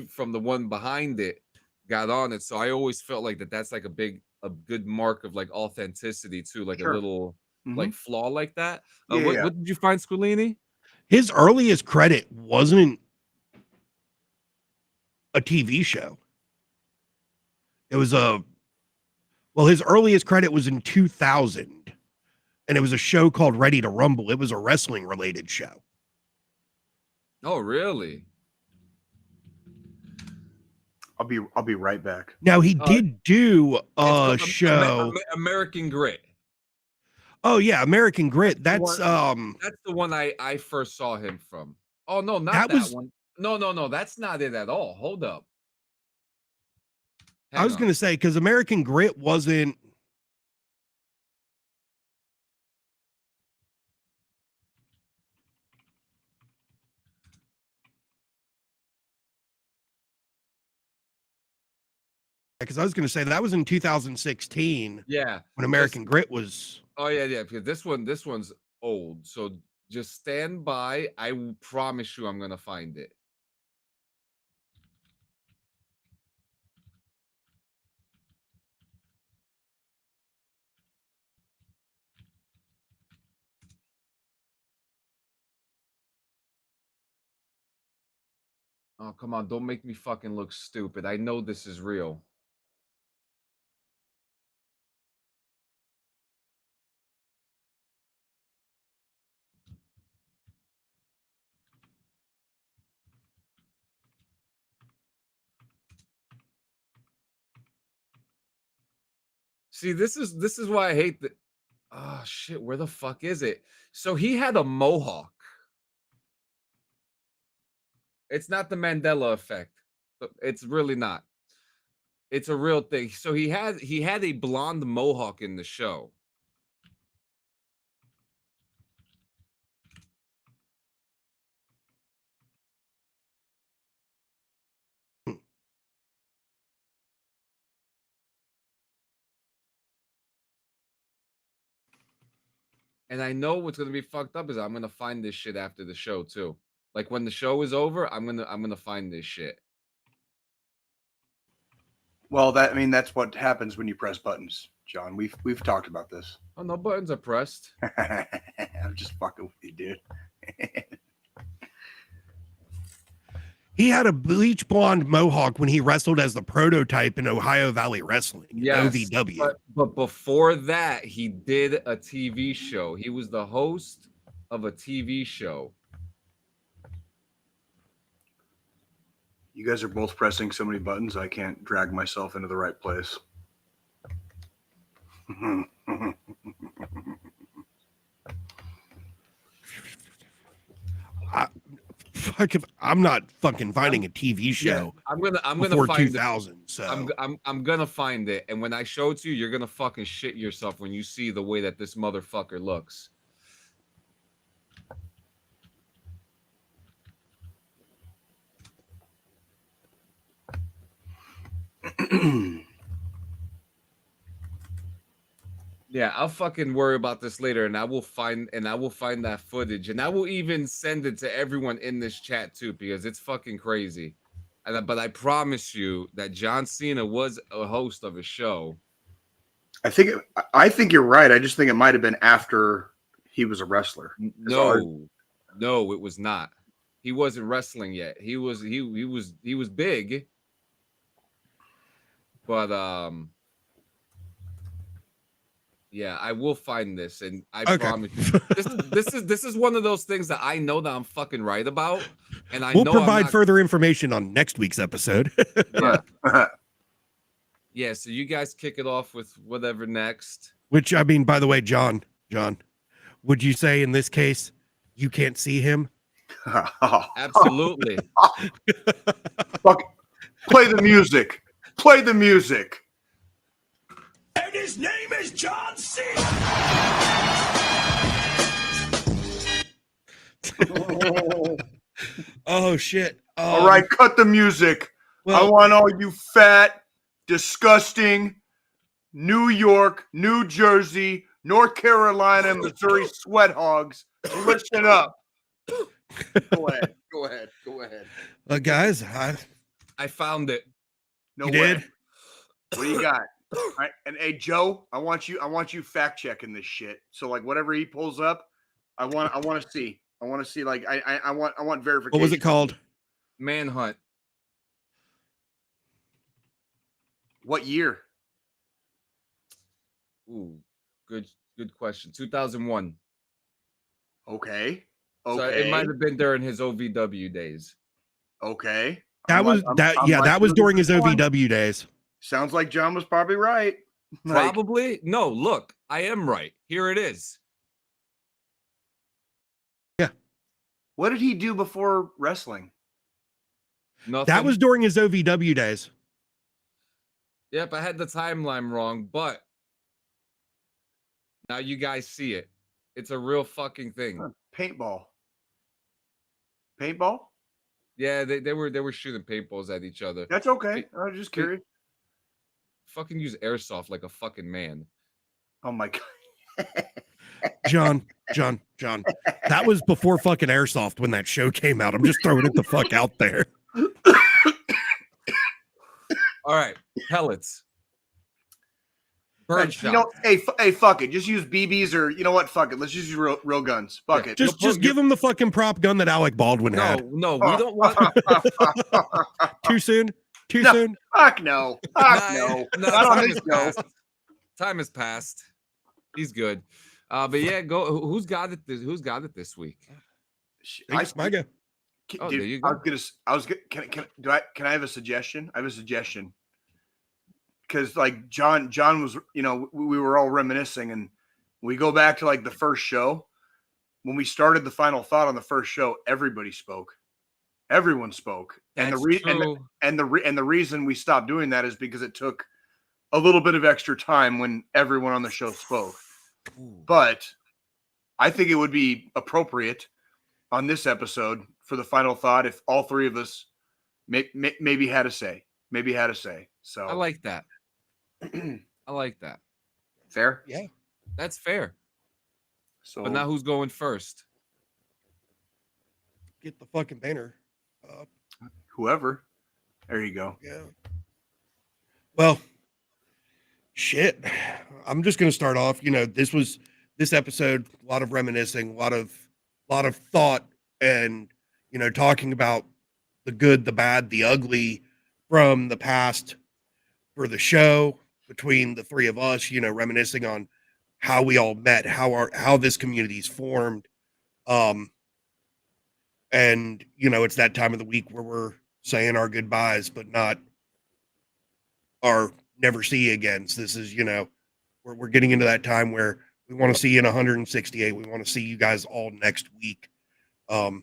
from the one behind it got on it. So I always felt like that's like a good mark of like authenticity too, like a little like flaw like that. What did you find, Squilini? His earliest credit wasn't a TV show. It was his earliest credit was in 2000, and it was a show called Ready to Rumble. It was a wrestling related show. Oh, really? I'll be right back. Now he did do a show, American Grit. Oh yeah, American Grit. That's the one I first saw him from. Oh no, not that one. No, that's not it at all. Hold up. I was going to say because American Grit wasn't. Because I was going to say that was in 2016. Yeah, when American Grit was. Oh yeah. Because this one's old. So just stand by. I will promise you, I'm gonna find it. Oh, come on. Don't make me fucking look stupid. I know this is real. See, this is why I hate the. Oh shit, where the fuck is it? So he had a mohawk. It's not the Mandela effect. It's really not. It's a real thing. So he had a blonde mohawk in the show. And I know what's gonna be fucked up is I'm gonna find this shit after the show too. Like when the show is over, I'm gonna find this shit. Well, that's what happens when you press buttons, John. We've talked about this. Oh, no buttons are pressed. I'm just fucking with you, dude. He had a bleach blonde mohawk when he wrestled as the Prototype in Ohio Valley Wrestling. Yes, OVW. But before that, he did a TV show. He was the host of a TV show. You guys are both pressing so many buttons, I can't drag myself into the right place. I'm not fucking finding a TV show. Yeah, I'm gonna before find 2000. it. So I'm gonna find it, and when I show it to you, you're gonna fucking shit yourself when you see the way that this motherfucker looks. Yeah, I'll fucking worry about this later, and I will find that footage, and I will even send it to everyone in this chat too, because it's fucking crazy. But I promise you that John Cena was a host of a show. I think you're right. I just think it might have been after he was a wrestler. No, it was not. He wasn't wrestling yet. He was big, but yeah, I will find this, and I promise you, this is one of those things that I know that I'm fucking right about, and we'll provide further information on next week's episode. Yeah. Yeah, so you guys kick it off with whatever next. Which, I mean, by the way, John, would you say in this case you can't see him? Absolutely. Fuck. Play the music. Play the music. And his name is John Cena. Oh shit! All right, cut the music. I want all you fat, disgusting New York, New Jersey, North Carolina, Missouri sweat hogs. Listen up. Go ahead. Guys, I found it. No you way. did? What do you got? All right, and hey Joe, I want you fact checking this shit. So like whatever he pulls up, I want to see. I want to see like I want verification. What was it called? Manhunt. What year? Ooh, good question. 2001. Okay. So it might have been during his OVW days. Okay. That was during his OVW days. Sounds like John was probably right. Probably. No, look, I am right. Here it is. Yeah. What did he do before wrestling? Nothing. That was during his OVW days. Yep, I had the timeline wrong, but now you guys see it. It's a real fucking thing. Paintball. Yeah, they were shooting paintballs at each other. That's okay. I was just curious. fucking use airsoft like a fucking man. Oh my God. John. That was before fucking airsoft when that show came out. I'm just throwing it the fuck out there. All right, pellets. Birdshot. You know, hey, fuck it. Just use BBs or you know what? Fuck it. Let's just use real guns. Fuck it. Just give him the fucking prop gun that Alec Baldwin had. No, we don't want. Too soon. Too soon. Fuck no. Fuck no. Time has passed. He's good. But yeah, go. Who's got it? Who's got it this week? My go. There you go. Can I have a suggestion? I have a suggestion. Because like John was, you know, we were all reminiscing, and we go back to like the first show when we started the final thought on the first show. Everybody spoke, everyone spoke, and the reason we stopped doing that is because it took a little bit of extra time when everyone on the show spoke. But I think it would be appropriate on this episode for the final thought if all three of us maybe had a say. So I like that. I like that. Fair? Yeah. That's fair. So, but now who's going first? Get the fucking banner up. Whoever. There you go. Yeah. Well, shit. I'm just going to start off. You know, this episode, a lot of reminiscing, a lot of thought, and, you know, talking about the good, the bad, the ugly from the past for the show between the three of us, you know, reminiscing on how we all met, how this community's formed. And, you know, it's that time of the week where we're saying our goodbyes, but not our never see you again. So this is, you know, we're getting into that time where we want to see you in 168. We want to see you guys all next week. But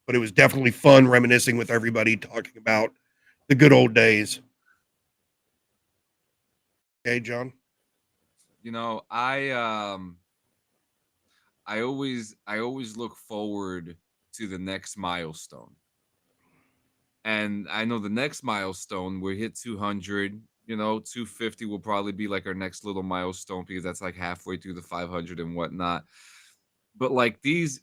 it was definitely fun reminiscing with everybody, talking about the good old days. Okay, John. You know, I always look forward to the next milestone. And I know the next milestone, we hit 200, you know, 250 will probably be like our next little milestone because that's like halfway through the 500 and whatnot. But like these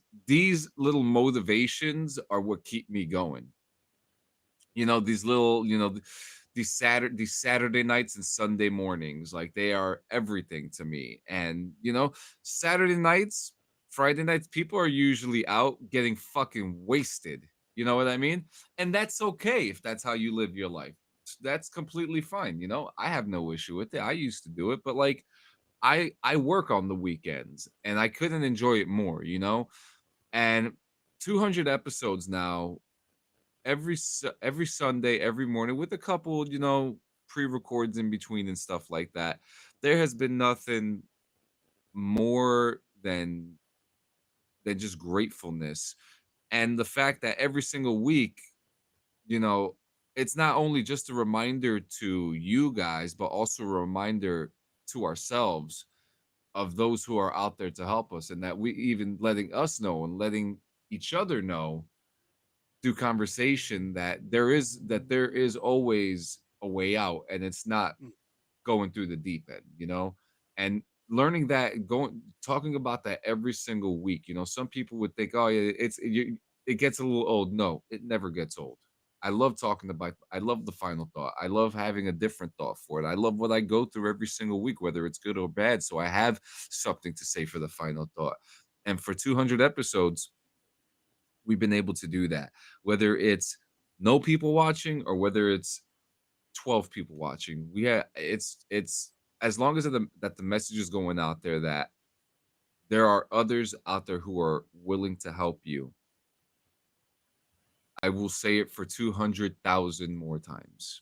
little motivations are what keep me going. You know, these little, you know, these Saturday nights and Sunday mornings, like they are everything to me. And, you know, Saturday nights, Friday nights, people are usually out getting fucking wasted. You know what I mean? And that's okay if that's how you live your life. That's completely fine. You know, I have no issue with it. I used to do it, but like I work on the weekends and I couldn't enjoy it more, you know? And 200 episodes now, every Sunday, every morning, with a couple, you know, pre-records in between and stuff like that. There has been nothing more than just gratefulness. And the fact that every single week, you know, it's not only just a reminder to you guys, but also a reminder to ourselves of those who are out there to help us, and that we even letting us know and letting each other know through conversation that there is always a way out, and it's not going through the deep end, you know. And learning that, talking about that every single week, you know, some people would think, oh yeah, it gets a little old. No, it never gets old. I love talking about, I love the final thought. I love having a different thought for it. I love what I go through every single week, whether it's good or bad. So I have something to say for the final thought. And for 200 episodes, we've been able to do that, whether it's no people watching or whether it's 12 people watching. It's as long as that the message is going out there that there are others out there who are willing to help you. I will say it for 200,000 more times.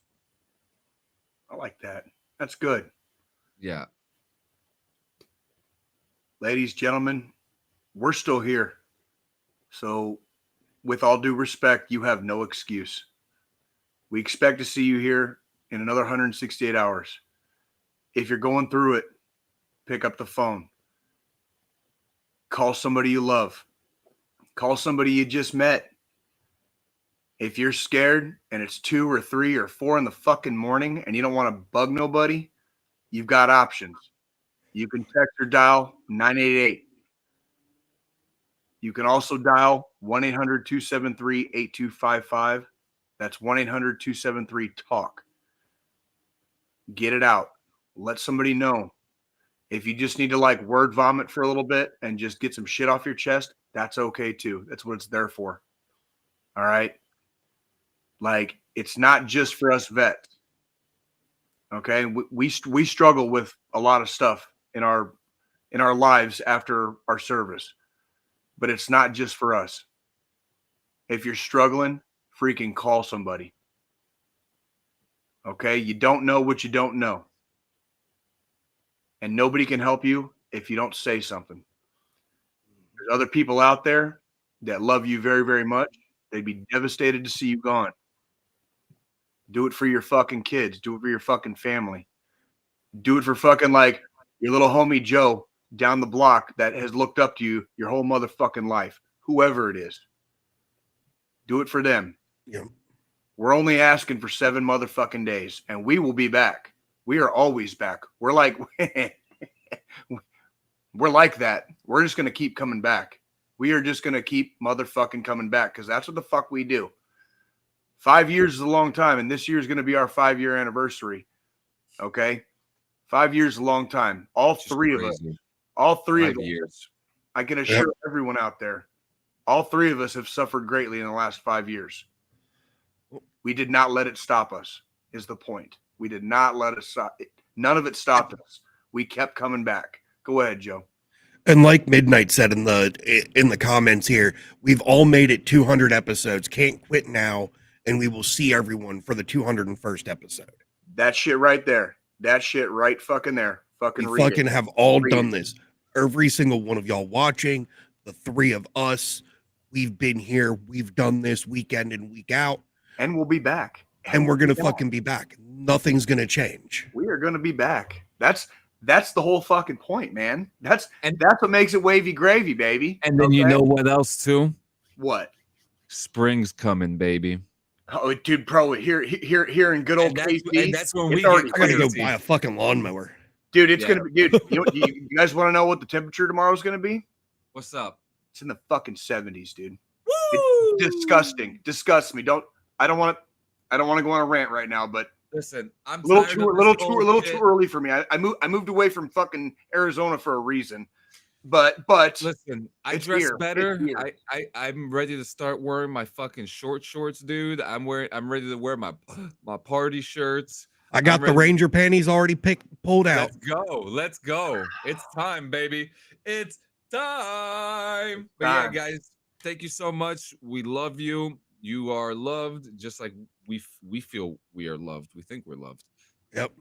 I like that. That's good. Yeah. Ladies, gentlemen, we're still here. So with all due respect, you have no excuse. We expect to see you here in another 168 hours. If you're going through it, pick up the phone. Call somebody you love. Call somebody you just met. If you're scared and it's 2 or 3 or 4 in the fucking morning and you don't want to bug nobody, you've got options. You can text or dial 988. You can also dial 1-800-273-8255. That's 1-800-273-TALK. Get it out. Let somebody know. If you just need to like word vomit for a little bit and just get some shit off your chest, that's okay too. That's what it's there for. All right. Like, it's not just for us vets. Okay. We struggle with a lot of stuff in our lives after our service, but it's not just for us. If you're struggling, freaking call somebody. Okay. You don't know what you don't know. And nobody can help you if you don't say something. There's other people out there that love you very, very much. They'd be devastated to see you gone. Do it for your fucking kids. Do it for your fucking family. Do it for fucking like your little homie Joe down the block that has looked up to you your whole motherfucking life. Whoever it is. Do it for them. Yeah. We're only asking for 7 motherfucking days, and we will be back. We are always back. We're like we're like that. We're just going to keep coming back. We are just going to keep motherfucking coming back because that's what the fuck we do. 5 years is a long time, and this year is going to be our 5-year anniversary. Okay? 5 years is a long time. All three of us. All three of us. I can assure everyone out there, all 3 of us have suffered greatly in the last 5 years. We did not let it stop us, is the point. We did not let it stop. None of it stopped us. We kept coming back. Go ahead, Joe. And like Midnight said in the comments here, we've all made it 200 episodes. Can't quit now, and we will see everyone for the 201st episode. That shit right there. That shit right fucking there. Fucking we fucking have all done this. Every single one of y'all watching, the 3 of us, we've been here. We've done this week in and week out. And we'll be back. And we're going to fucking be back. Nothing's going to change. We are going to be back. That's the whole fucking point, man. That's what makes it wavy gravy, baby. And then you know what else too? What? Spring's coming, baby. Oh, dude, bro, here in good old KC. And that's when we I gotta go buy a fucking lawnmower. Dude, it's gonna be, dude. You guys want to know what the temperature tomorrow is gonna be? What's up? It's in the fucking 70s, dude. Woo! It's disgusting. Disgusts me. I don't want to go on a rant right now, but listen, I'm a little too early for me. I moved away from fucking Arizona for a reason. But listen, I dress better. I'm ready to start wearing my fucking shorts, dude. I'm ready to wear my party shirts. I got the Ranger panties already pulled out. Let's go. It's time, baby. It's time. But yeah, guys, thank you so much. We love you. You are loved, just like we feel we are loved. We think we're loved. Yep.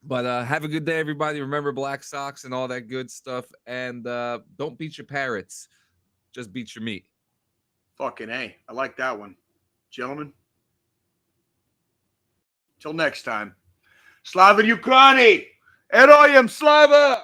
But have a good day, everybody. Remember black socks and all that good stuff. And don't beat your parrots. Just beat your meat. Fucking A. I like that one. Gentlemen. Till next time. Slava Ukraini! Heroyam Slava!